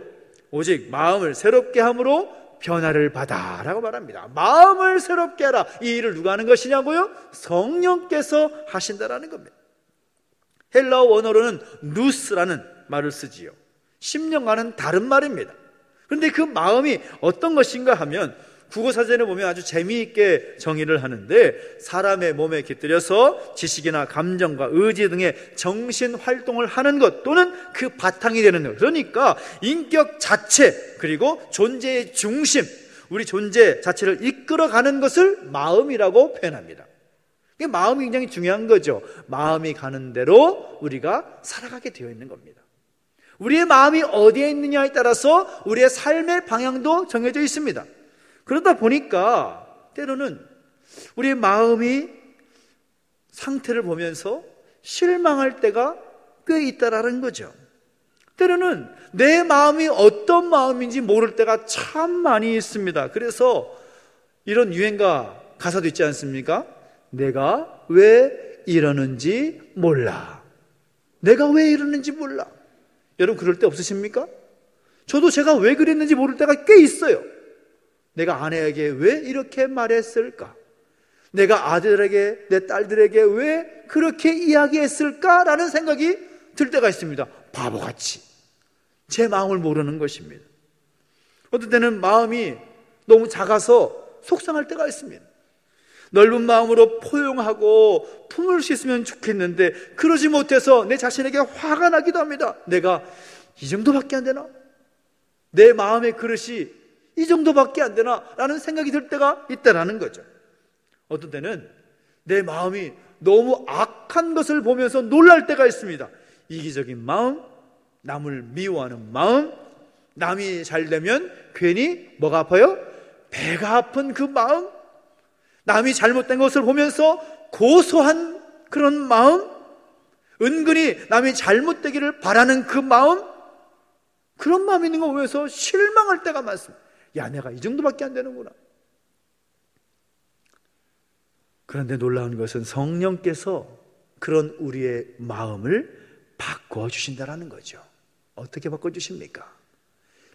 오직 마음을 새롭게 함으로 변화를 받아 라고 말합니다. 마음을 새롭게 하라. 이 일을 누가 하는 것이냐고요? 성령께서 하신다라는 겁니다. 헬라어 원어로는 누스라는 말을 쓰지요. 심령과는 다른 말입니다. 그런데 그 마음이 어떤 것인가 하면 국어사전에 보면 아주 재미있게 정의를 하는데, 사람의 몸에 깃들여서 지식이나 감정과 의지 등의 정신 활동을 하는 것 또는 그 바탕이 되는 것, 그러니까 인격 자체 그리고 존재의 중심, 우리 존재 자체를 이끌어가는 것을 마음이라고 표현합니다. 마음이 굉장히 중요한 거죠. 마음이 가는 대로 우리가 살아가게 되어 있는 겁니다. 우리의 마음이 어디에 있느냐에 따라서 우리의 삶의 방향도 정해져 있습니다. 그러다 보니까 때로는 우리의 마음이 상태를 보면서 실망할 때가 꽤 있다라는 거죠. 때로는 내 마음이 어떤 마음인지 모를 때가 참 많이 있습니다. 그래서 이런 유행가 가사도 있지 않습니까? 내가 왜 이러는지 몰라. 내가 왜 이러는지 몰라. 여러분 그럴 때 없으십니까? 저도 제가 왜 그랬는지 모를 때가 꽤 있어요. 내가 아내에게 왜 이렇게 말했을까? 내가 아들에게, 내 딸들에게 왜 그렇게 이야기했을까라는 생각이 들 때가 있습니다. 바보같이. 제 마음을 모르는 것입니다. 어떤 때는 마음이 너무 작아서 속상할 때가 있습니다. 넓은 마음으로 포용하고 품을 수 있으면 좋겠는데 그러지 못해서 내 자신에게 화가 나기도 합니다. 내가 이 정도밖에 안 되나? 내 마음의 그릇이 이 정도밖에 안 되나? 라는 생각이 들 때가 있다라는 거죠. 어떤 때는 내 마음이 너무 악한 것을 보면서 놀랄 때가 있습니다. 이기적인 마음, 남을 미워하는 마음, 남이 잘 되면 괜히 뭐가 아파요? 배가 아픈 그 마음, 남이 잘못된 것을 보면서 고소한 그런 마음, 은근히 남이 잘못되기를 바라는 그 마음, 그런 마음이 있는 거 보면서 실망할 때가 많습니다. 야, 내가 이 정도밖에 안 되는구나. 그런데 놀라운 것은 성령께서 그런 우리의 마음을 바꿔주신다는 거죠. 어떻게 바꿔주십니까?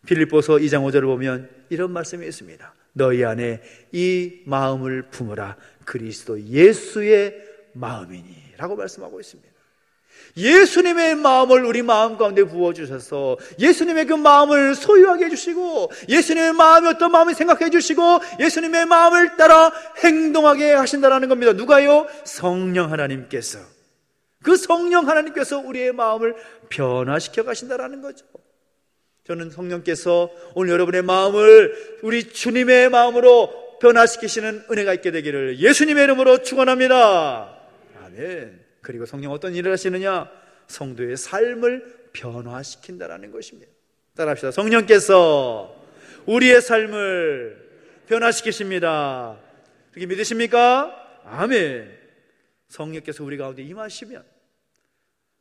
빌립보서 2장 5절을 보면 이런 말씀이 있습니다. 너희 안에 이 마음을 품으라. 그리스도 예수의 마음이니 라고 말씀하고 있습니다. 예수님의 마음을 우리 마음 가운데 부어주셔서 예수님의 그 마음을 소유하게 해주시고 예수님의 마음이 어떤 마음을 생각해 주시고 예수님의 마음을 따라 행동하게 하신다는 겁니다. 누가요? 성령 하나님께서. 그 성령 하나님께서 우리의 마음을 변화시켜 가신다는 거죠. 저는 성령께서 오늘 여러분의 마음을 우리 주님의 마음으로 변화시키시는 은혜가 있게 되기를 예수님의 이름으로 축원합니다. 아멘. 그리고 성령 어떤 일을 하시느냐? 성도의 삶을 변화시킨다는 것입니다. 따라합시다. 성령께서 우리의 삶을 변화시키십니다. 그렇게 믿으십니까? 아멘. 성령께서 우리 가운데 임하시면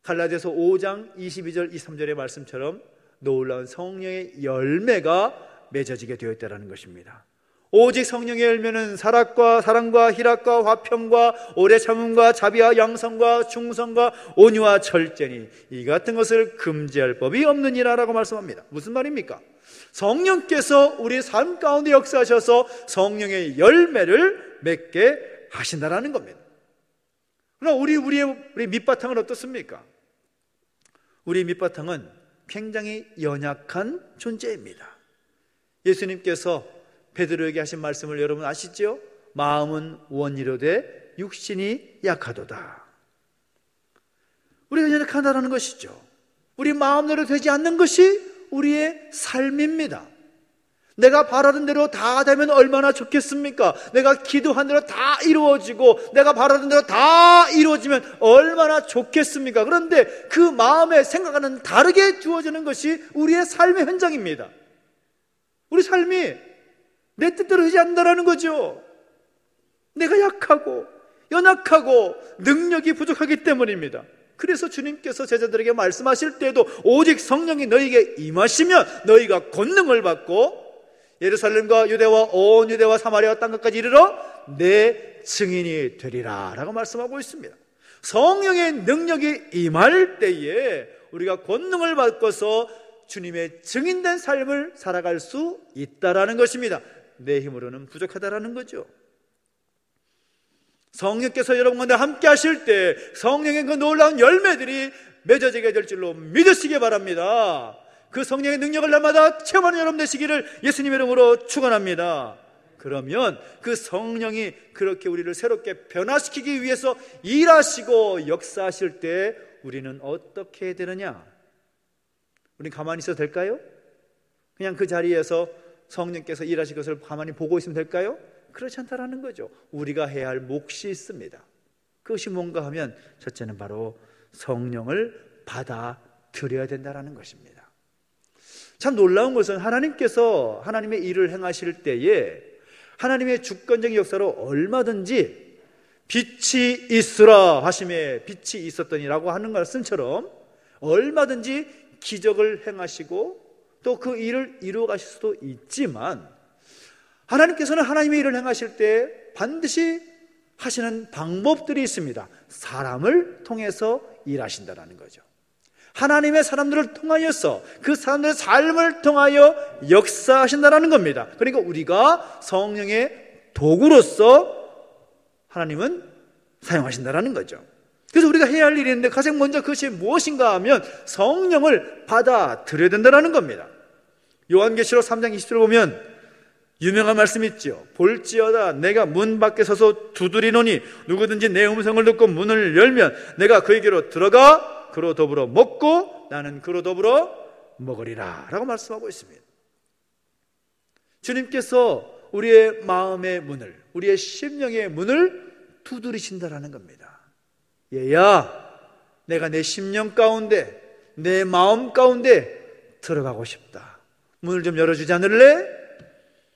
갈라디아서 5장 22절 23절의 말씀처럼 놀라운 성령의 열매가 맺어지게 되어 있다는 것입니다. 오직 성령의 열매는 사랑과 희락과 화평과 오래 참음과 자비와 양성과 충성과 온유와 절제니 이 같은 것을 금지할 법이 없느니라 라고 말씀합니다. 무슨 말입니까? 성령께서 우리 삶 가운데 역사하셔서 성령의 열매를 맺게 하신다라는 겁니다. 그러나 우리 밑바탕은 어떻습니까? 우리 밑바탕은 굉장히 연약한 존재입니다. 예수님께서 베드로에게 하신 말씀을 여러분 아시죠? 마음은 원이로되 육신이 약하도다. 우리가 연약하다는 것이죠. 우리 마음대로 되지 않는 것이 우리의 삶입니다. 내가 바라는 대로 다 되면 얼마나 좋겠습니까? 내가 기도한 대로 다 이루어지고 내가 바라는 대로 다 이루어지면 얼마나 좋겠습니까? 그런데 그 마음의 생각과는 다르게 주어지는 것이 우리의 삶의 현장입니다. 우리 삶이 내 뜻대로 되지 않는다는 거죠. 내가 약하고 연약하고 능력이 부족하기 때문입니다. 그래서 주님께서 제자들에게 말씀하실 때에도 오직 성령이 너희에게 임하시면 너희가 권능을 받고 예루살렘과 유대와 온 유대와 사마리아 땅끝까지 이르러 내 증인이 되리라 라고 말씀하고 있습니다. 성령의 능력이 임할 때에 우리가 권능을 받고서 주님의 증인된 삶을 살아갈 수 있다라는 것입니다. 내 힘으로는 부족하다라는 거죠. 성령께서 여러분 가운데 함께 하실 때 성령의 그 놀라운 열매들이 맺어지게 될 줄로 믿으시기 바랍니다. 그 성령의 능력을 날마다 체험하는 여러분 되시기를 예수님의 이름으로 축원합니다. 그러면 그 성령이 그렇게 우리를 새롭게 변화시키기 위해서 일하시고 역사하실 때 우리는 어떻게 되느냐? 우리는 가만히 있어도 될까요? 그냥 그 자리에서 성령께서 일하실 것을 가만히 보고 있으면 될까요? 그렇지 않다라는 거죠. 우리가 해야 할 몫이 있습니다. 그것이 뭔가 하면 첫째는 바로 성령을 받아들여야 된다는 것입니다. 참 놀라운 것은 하나님께서 하나님의 일을 행하실 때에 하나님의 주권적인 역사로 얼마든지 빛이 있으라 하심에 빛이 있었더니라고 하는 말씀처럼 얼마든지 기적을 행하시고 또 그 일을 이루어 가실 수도 있지만 하나님께서는 하나님의 일을 행하실 때 반드시 하시는 방법들이 있습니다. 사람을 통해서 일하신다는 거죠. 하나님의 사람들을 통하여서 그 사람들의 삶을 통하여 역사하신다는 겁니다. 그러니까 우리가 성령의 도구로서 하나님은 사용하신다는 거죠. 그래서 우리가 해야 할 일이 있는데 가장 먼저 그것이 무엇인가 하면 성령을 받아들여야 된다는 겁니다. 요한계시록 3장 20절을 보면 유명한 말씀이 있죠. 볼지어다 내가 문 밖에 서서 두드리노니 누구든지 내 음성을 듣고 문을 열면 내가 그에게로 들어가 그로 더불어 먹고 나는 그로 더불어 먹으리라 라고 말씀하고 있습니다. 주님께서 우리의 마음의 문을, 우리의 심령의 문을 두드리신다라는 겁니다. 얘야, 내가 내 심령 가운데, 내 마음 가운데 들어가고 싶다. 문을 좀 열어주지 않을래?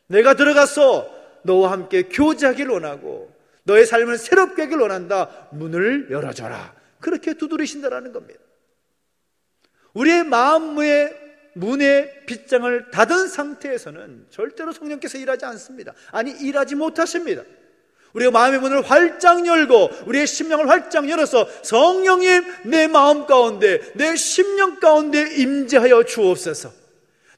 내가 들어가서 너와 함께 교제하길 원하고 너의 삶을 새롭게 하길 원한다. 문을 열어줘라. 그렇게 두드리신다라는 겁니다. 우리의 마음의 문의 빗장을 닫은 상태에서는 절대로 성령께서 일하지 않습니다. 아니, 일하지 못하십니다. 우리가 마음의 문을 활짝 열고 우리의 심령을 활짝 열어서 성령님 내 마음 가운데 내 심령 가운데 임재하여 주옵소서.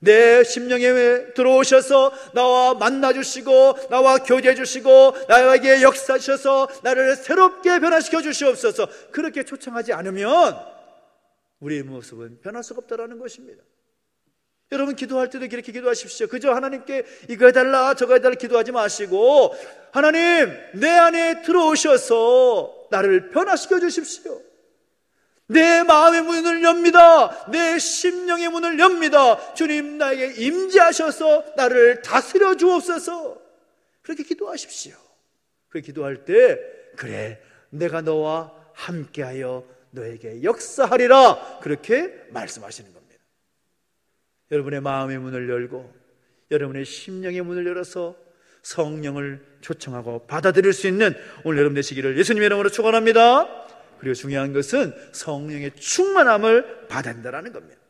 내 심령에 들어오셔서 나와 만나주시고 나와 교제해 주시고 나에게 역사하셔서 나를 새롭게 변화시켜 주시옵소서. 그렇게 초청하지 않으면 우리의 모습은 변할 수가 없다는 것입니다. 여러분 기도할 때도 그렇게 기도하십시오. 그저 하나님께 이거 해달라 저거 해달라 기도하지 마시고 하나님 내 안에 들어오셔서 나를 변화시켜 주십시오. 내 마음의 문을 엽니다. 내 심령의 문을 엽니다. 주님 나에게 임재하셔서 나를 다스려 주옵소서. 그렇게 기도하십시오. 그렇게 기도할 때 그래 내가 너와 함께하여 너에게 역사하리라 그렇게 말씀하시는 겁니다. 여러분의 마음의 문을 열고 여러분의 심령의 문을 열어서 성령을 초청하고 받아들일 수 있는 오늘 여러분 되시기를 예수님의 이름으로 축원합니다. 그리고 중요한 것은 성령의 충만함을 받아야 한다는 겁니다.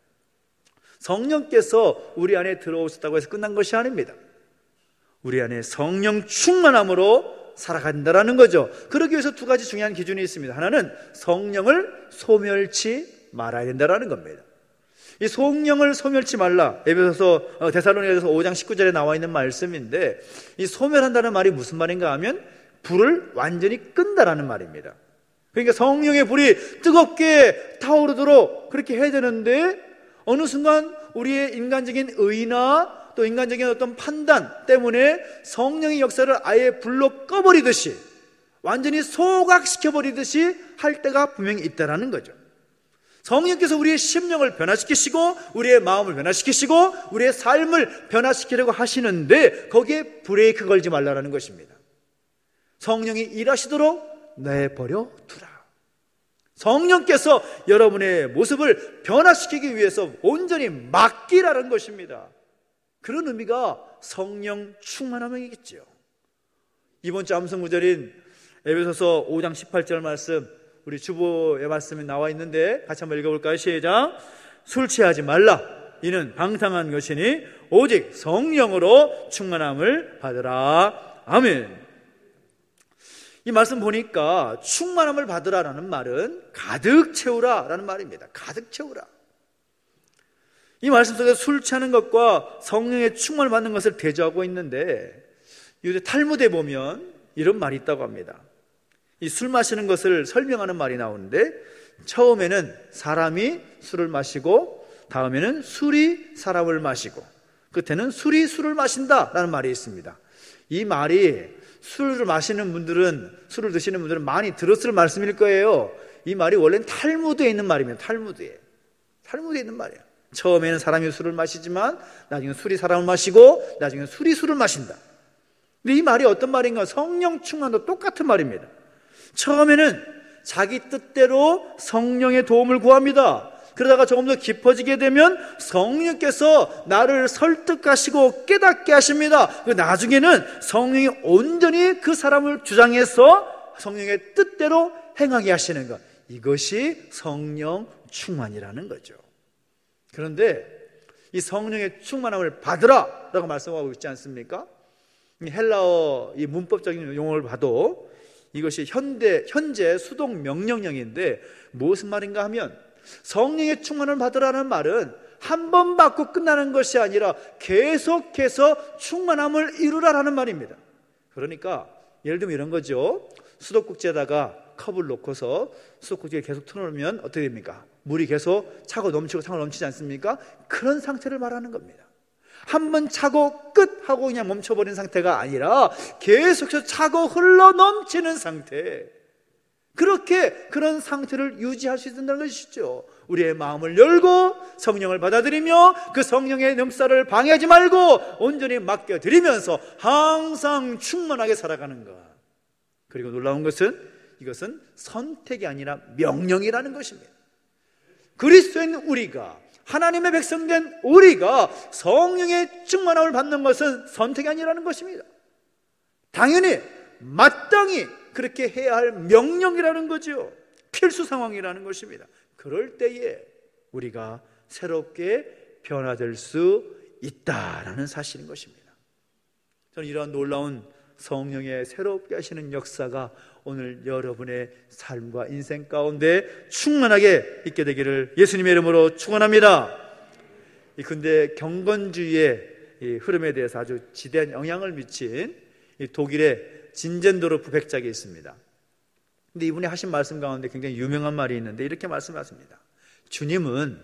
성령께서 우리 안에 들어오셨다고 해서 끝난 것이 아닙니다. 우리 안에 성령 충만함으로 살아간다는 거죠. 그러기 위해서 두 가지 중요한 기준이 있습니다. 하나는 성령을 소멸치 말아야 된다는 겁니다. 이 성령을 소멸치 말라. 에베소서 데살로니가서 5장 19절에 나와 있는 말씀인데 이 소멸한다는 말이 무슨 말인가 하면 불을 완전히 끈다라는 말입니다. 그러니까 성령의 불이 뜨겁게 타오르도록 그렇게 해야 되는데 어느 순간 우리의 인간적인 의나 또 인간적인 어떤 판단 때문에 성령의 역사를 아예 불로 꺼버리듯이 완전히 소각시켜버리듯이 할 때가 분명히 있다는 거죠. 성령께서 우리의 심령을 변화시키시고 우리의 마음을 변화시키시고 우리의 삶을 변화시키려고 하시는데 거기에 브레이크 걸지 말라는 것입니다. 성령이 일하시도록 내버려 두라. 성령께서 여러분의 모습을 변화시키기 위해서 온전히 맡기라는 것입니다. 그런 의미가 성령 충만함이겠죠. 이번 주 암송 구절인 에베소서 5장 18절 말씀 우리 주보의 말씀이 나와 있는데 같이 한번 읽어볼까요? 시작. 술 취하지 말라. 이는 방탕한 것이니 오직 성령으로 충만함을 받으라. 아멘. 이 말씀 보니까 충만함을 받으라라는 말은 가득 채우라라는 말입니다. 가득 채우라. 이 말씀 속에서 술 취하는 것과 성령의 충만을 받는 것을 대조하고 있는데 유대 탈무드에 보면 이런 말이 있다고 합니다. 이 술 마시는 것을 설명하는 말이 나오는데 처음에는 사람이 술을 마시고 다음에는 술이 사람을 마시고 끝에는 술이 술을 마신다라는 말이 있습니다. 이 말이 술을 마시는 분들은, 술을 드시는 분들은 많이 들었을 말씀일 거예요. 이 말이 원래는 탈무드에 있는 말입니다. 탈무드에 있는 말이에요. 처음에는 사람이 술을 마시지만 나중에 술이 사람을 마시고 나중에 술이 술을 마신다. 근데 이 말이 어떤 말인가? 성령 충만도 똑같은 말입니다. 처음에는 자기 뜻대로 성령의 도움을 구합니다. 그러다가 조금 더 깊어지게 되면 성령께서 나를 설득하시고 깨닫게 하십니다. 나중에는 성령이 온전히 그 사람을 주장해서 성령의 뜻대로 행하게 하시는 것, 이것이 성령 충만이라는 거죠. 그런데 이 성령의 충만함을 받으라 라고 말씀하고 있지 않습니까? 헬라어 이 문법적인 용어를 봐도 이것이 현재 수동 명령형인데 무슨 말인가 하면, 성령의 충만을 받으라는 말은 한 번 받고 끝나는 것이 아니라 계속해서 충만함을 이루라라는 말입니다. 그러니까 예를 들면 이런 거죠. 수도꼭지에다가 컵을 놓고서 수도꼭지에 계속 틀어놓으면 어떻게 됩니까? 물이 계속 차고 넘치고 차고 넘치지 않습니까? 그런 상태를 말하는 겁니다. 한 번 차고 끝 하고 그냥 멈춰버린 상태가 아니라 계속해서 차고 흘러 넘치는 상태, 그런 상태를 유지할 수 있다는 것이죠. 우리의 마음을 열고 성령을 받아들이며 그 성령의 역사를 방해하지 말고 온전히 맡겨드리면서 항상 충만하게 살아가는 것. 그리고 놀라운 것은 이것은 선택이 아니라 명령이라는 것입니다. 그리스도인 우리가, 하나님의 백성된 우리가 성령의 충만함을 받는 것은 선택이 아니라는 것입니다. 당연히 마땅히 그렇게 해야 할 명령이라는 거죠. 필수 상황이라는 것입니다. 그럴 때에 우리가 새롭게 변화될 수 있다라는 사실인 것입니다. 저는 이러한 놀라운 성령의 새롭게 하시는 역사가 오늘 여러분의 삶과 인생 가운데 충만하게 있게 되기를 예수님의 이름으로 축원합니다. 이 근대 경건주의의 이 흐름에 대해서 아주 지대한 영향을 미친 이 독일의 진젠도르프 백작이 있습니다. 근데 이분이 하신 말씀 가운데 굉장히 유명한 말이 있는데 이렇게 말씀하십니다. 주님은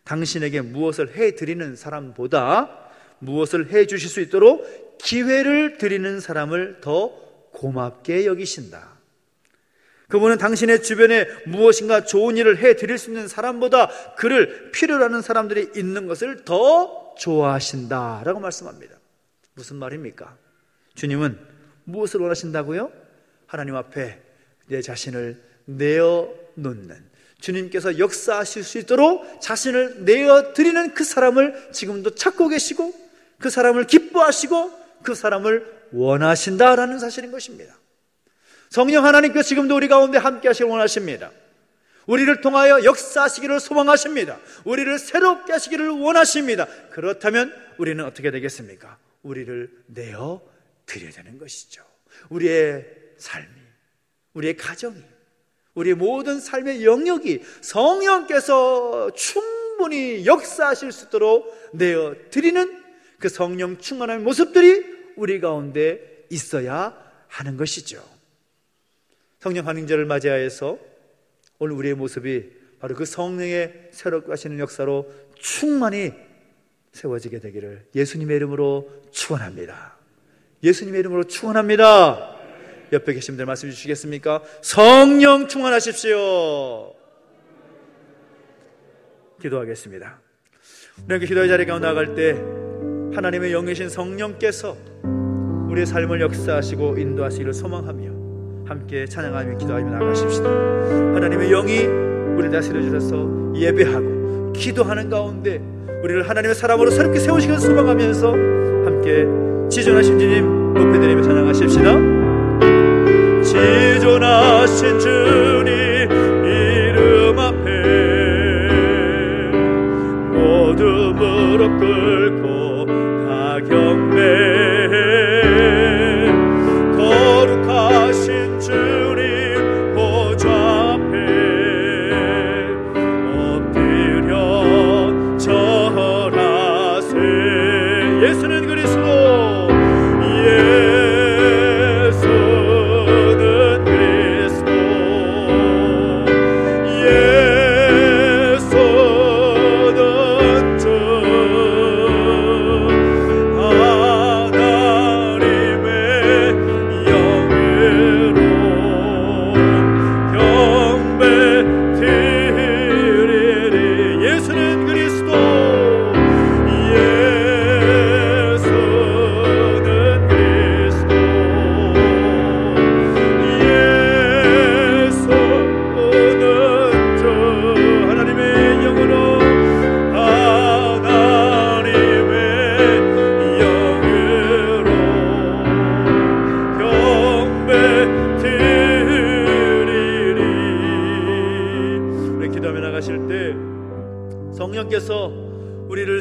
당신에게 무엇을 해드리는 사람보다 무엇을 해주실 수 있도록 기회를 드리는 사람을 더 고맙게 여기신다. 그분은 당신의 주변에 무엇인가 좋은 일을 해드릴 수 있는 사람보다 그를 필요로 하는 사람들이 있는 것을 더 좋아하신다라고 말씀합니다. 무슨 말입니까? 주님은 무엇을 원하신다고요? 하나님 앞에 내 자신을 내어놓는, 주님께서 역사하실 수 있도록 자신을 내어드리는 그 사람을 지금도 찾고 계시고 그 사람을 기뻐하시고 그 사람을 원하신다라는 사실인 것입니다. 성령 하나님께서 지금도 우리 가운데 함께 하시길 원하십니다. 우리를 통하여 역사하시기를 소망하십니다. 우리를 새롭게 하시기를 원하십니다. 그렇다면 우리는 어떻게 되겠습니까? 우리를 내어드려야 되는 것이죠. 우리의 삶이, 우리의 가정이, 우리의 모든 삶의 영역이 성령께서 충분히 역사하실 수 있도록 내어드리는 그 성령 충만한 모습들이 우리 가운데 있어야 하는 것이죠. 성령 환영제를 맞이하여서 오늘 우리의 모습이 바로 그 성령의 새롭게 하시는 역사로 충만히 세워지게 되기를 예수님의 이름으로 축원합니다. 예수님의 이름으로 축원합니다. 옆에 계신 분들 말씀 주시겠습니까? 성령 충만하십시오. 기도하겠습니다. 우리 기도의 자리에 가운데 나아갈 때 하나님의 영이신 성령께서 우리의 삶을 역사하시고 인도하시기를 소망하며 함께 찬양하며 기도하며 나가십시다. 하나님의 영이 우리를 다스려 주셔서 예배하고 기도하는 가운데 우리를 하나님의 사람으로 새롭게 세우시기를 소망하면서 함께 지존하신 주님 높여드리며 찬양하십시다. 지존하신 주님 이름 앞에 모두 무릎 꿇고 다 경배해. 거룩하신 주님 보좌 앞에 엎드려 절하세. 예수는 그리스도, 예수는 그리스도.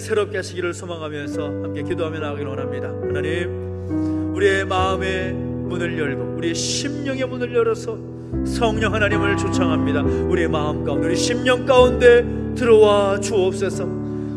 새롭게 하시기를 소망하면서 함께 기도하며 나가기를 원합니다. 하나님, 우리의 마음의 문을 열고 우리의 심령의 문을 열어서 성령 하나님을 초청합니다. 우리의 마음 가운데, 우리 심령 가운데 들어와 주옵소서.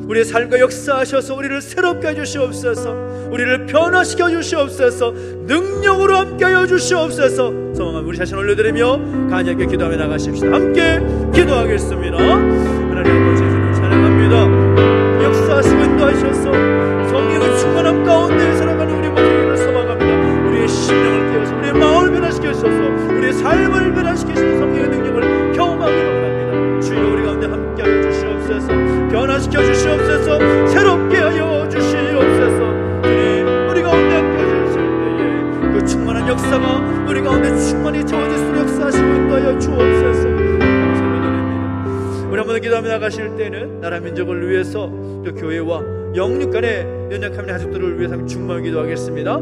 우리의 삶과 역사하셔서 우리를 새롭게 해주시옵소서. 우리를 변화시켜 주시옵소서. 능력으로 함께하여 주시옵소서. 소망하며 우리 자신 올려드리며 간절하게 기도하며 나가십시다. 함께 기도하겠습니다. 하나님 아버지, 주님 찬양합니다. 역사하시고 인도하셔서 성령의 충만함 가운데 살아가는 우리 모두를 소망합니다. 우리의 심령을 깨워서 우리의 마음을 변화시켜 주셔서 우리의 삶을 변화시키시는 성령의 능력을 경험하기를 원합니다. 주여, 우리 가운데 함께하여 주시옵소서. 변화시켜 주시옵소서. 새롭게 하여 주시옵소서. 주님, 우리 가운데 함께하여 주실 때에 그 충만한 역사가 우리 가운데 충만히 채워질 수 있도록 역사하시고 인도하여 주옵소서. 감사드립니다. 우리 한번 기도하며 나가실 때는 나라 민족을 위해서 또 교회와 영육간의 연약함의 가족들을 위해서 중마을 기도하겠습니다.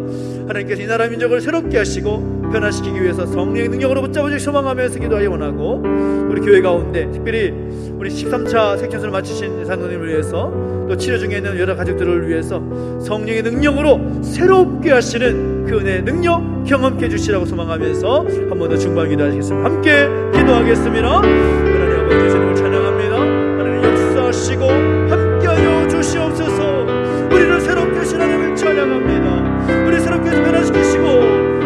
하나님께서 이 나라 민족을 새롭게 하시고 변화시키기 위해서 성령의 능력으로 붙잡아 주시기 소망하면서 기도하기 원하고, 우리 교회 가운데 특별히 우리 13차 색천수를 마치신 장로님을 위해서 또 치료 중에 있는 여러 가족들을 위해서 성령의 능력으로 새롭게 하시는 그 은혜의 능력 경험케 해주시라고 소망하면서 한 번 더 중마을 기도하시겠습니다. 함께 기도하겠습니다. 하나님 아버지, 주님을 찬양합니다. 하나님 역사하시고 함께하여 주시옵소서. 우리를 새롭게 하신 하나님을 찬양합니다. 우리 새롭게 변화시키시고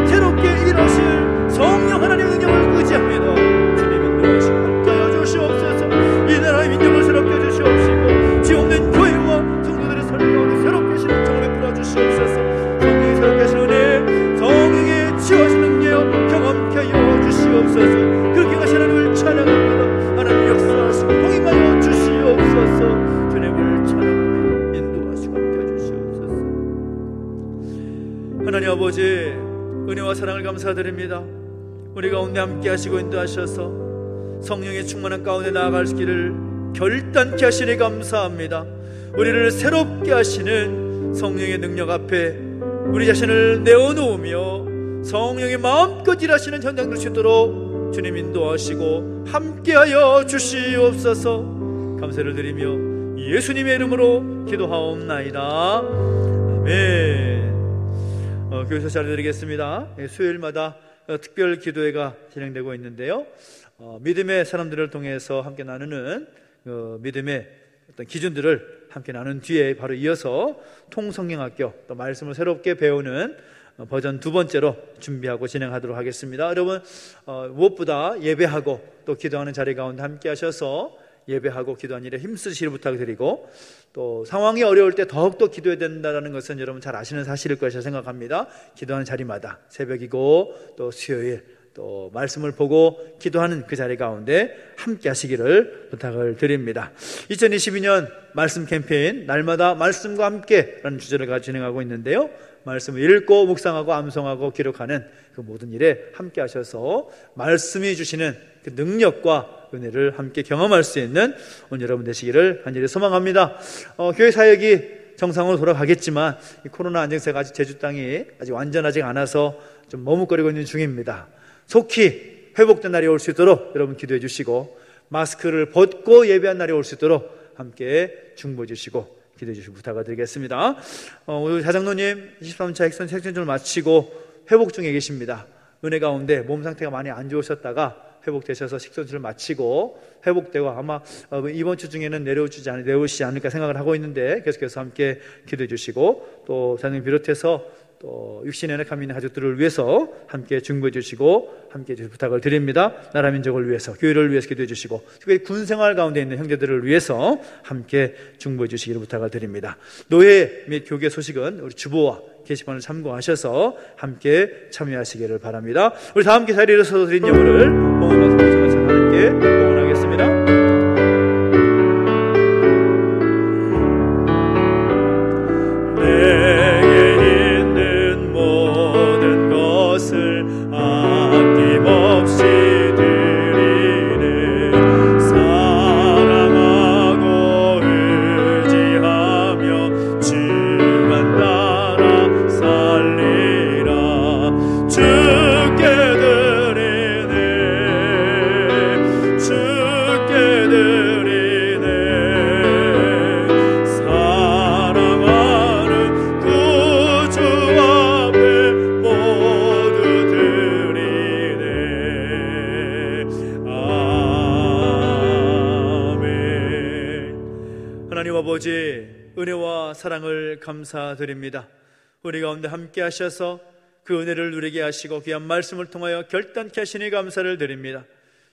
새롭게 일하실 성령 하나님의 능력을 의지합니다. 주님 인도하시고 함께하여 주시옵소서. 이 나라의 민족을 새롭게 해주시옵시고 지 없는 교회와 성도들의 삶 가운데 새롭게 하시는 능력을 베풀어 주시옵소서. 성령이 새롭게 하시는 은혜, 성령의 치유하시는 능력 경험케 하여 주시옵소서. 그렇게 하시는 하나님을 찬양합니다. 하나님 역사하시고 동행하여 주시옵소서. 주님을 찬양합니다. 인도하시고 함께하여 주시옵소서. 하나님 아버지, 은혜와 사랑을 감사드립니다. 우리 가운데 함께 하시고 인도하셔서 성령의 충만한 가운데 나아갈 길을 결단케 하시니 감사합니다. 우리를 새롭게 하시는 성령의 능력 앞에 우리 자신을 내어놓으며 성령의 마음껏 일하시는 현장 될 수 있도록 주님 인도하시고 함께하여 주시옵소서. 감사를 드리며 예수님의 이름으로 기도하옵나이다. 아멘. 교회에서 잘드리겠습니다. 수요일마다 특별 기도회가 진행되고 있는데요, 믿음의 사람들을 통해서 함께 나누는 믿음의 어떤 기준들을 함께 나눈 뒤에 바로 이어서 통성령학교, 또 말씀을 새롭게 배우는 버전 두 번째로 준비하고 진행하도록 하겠습니다. 여러분, 무엇보다 예배하고 또 기도하는 자리 가운데 함께 하셔서 예배하고 기도하는 일에 힘쓰시기를 부탁드리고, 또 상황이 어려울 때 더욱더 기도해야 된다는 것은 여러분 잘 아시는 사실일 것이라 생각합니다. 기도하는 자리마다 새벽이고 또 수요일 또 말씀을 보고 기도하는 그 자리 가운데 함께 하시기를 부탁을 드립니다. 2022년 말씀 캠페인 날마다 말씀과 함께라는 주제를 가지고 진행하고 있는데요, 말씀을 읽고 묵상하고 암송하고 기록하는 그 모든 일에 함께 하셔서 말씀이 주시는 그 능력과 은혜를 함께 경험할 수 있는 오늘 여러분 되시기를 간절히 소망합니다. 교회 사역이 정상으로 돌아가겠지만 이 코로나 안정세가 아직 제주 땅이 아직 완전하지 않아서 좀 머뭇거리고 있는 중입니다. 속히 회복된 날이 올 수 있도록 여러분 기도해 주시고, 마스크를 벗고 예배한 날이 올 수 있도록 함께 중보해 주시고 기도해 주시고 부탁을 드리겠습니다. 오늘 자장로님 23차 핵선 색전을 마치고 회복 중에 계십니다. 은혜 가운데 몸 상태가 많이 안 좋으셨다가 회복되셔서 식선수를 마치고 회복되고 아마 이번 주 중에는 내려오시지 않을까 생각을 하고 있는데 계속해서 함께 기도해 주시고, 또 자녀님 비롯해서 또 육신의 연약함 있는 가족들을 위해서 함께 중보해 주시고 함께 해주실 부탁을 드립니다. 나라 민족을 위해서, 교회를 위해서 기도해 주시고, 특별히 군생활 가운데 있는 형제들을 위해서 함께 중보해 주시기를 부탁을 드립니다. 노예 및 교계 소식은 우리 주보와 게시판을 참고하셔서 함께 참여하시기를 바랍니다. 우리 다 함께 자리에 일어서서 드린 예물을 봉헌받으면서 함께 봉헌하겠습니다. 주께 드리네 주 사랑을 감사드립니다. 우리 가운데 함께 하셔서 그 은혜를 누리게 하시고 귀한 말씀을 통하여 결단케 하시니 감사를 드립니다.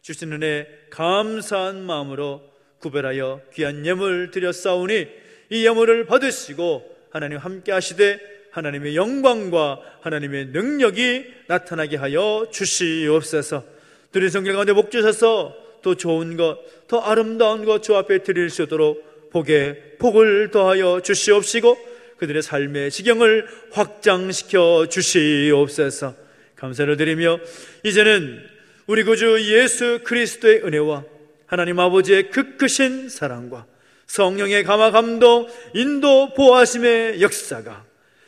주신 은혜 감사한 마음으로 구별하여 귀한 예물 드렸사오니 이 예물을 받으시고 하나님 함께 하시되 하나님의 영광과 하나님의 능력이 나타나게 하여 주시옵소서. 드린 성길 가운데 복 주셔서 더 좋은 것, 더 아름다운 것 주 앞에 드릴 수 있도록 복에 복을 더하여 주시옵시고 그들의 삶의 지경을 확장시켜 주시옵소서. 감사를 드리며 이제는 우리 구주 예수 그리스도의 은혜와 하나님 아버지의 그 크신 사랑과 성령의 감화 감동 인도 보호하심의 역사가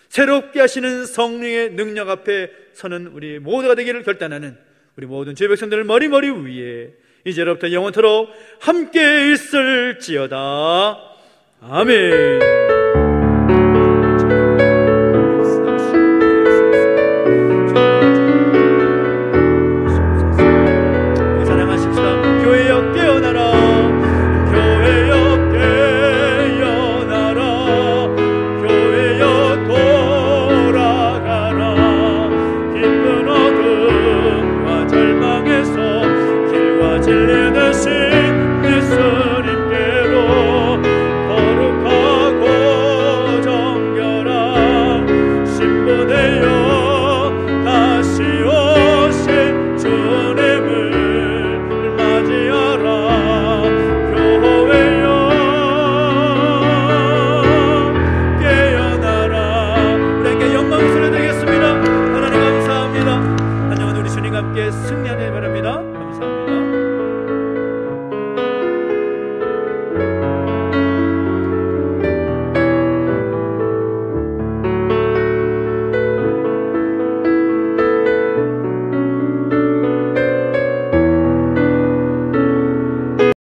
새롭게 하시는 성령의 능력 앞에 서는 우리 모두가 되기를 결단하는 우리 모든 죄 백성들을 머리머리 위에 이제로부터 영원토록 함께 있을지어다. 아멘. 승리하길 바랍니다. 감사합니다.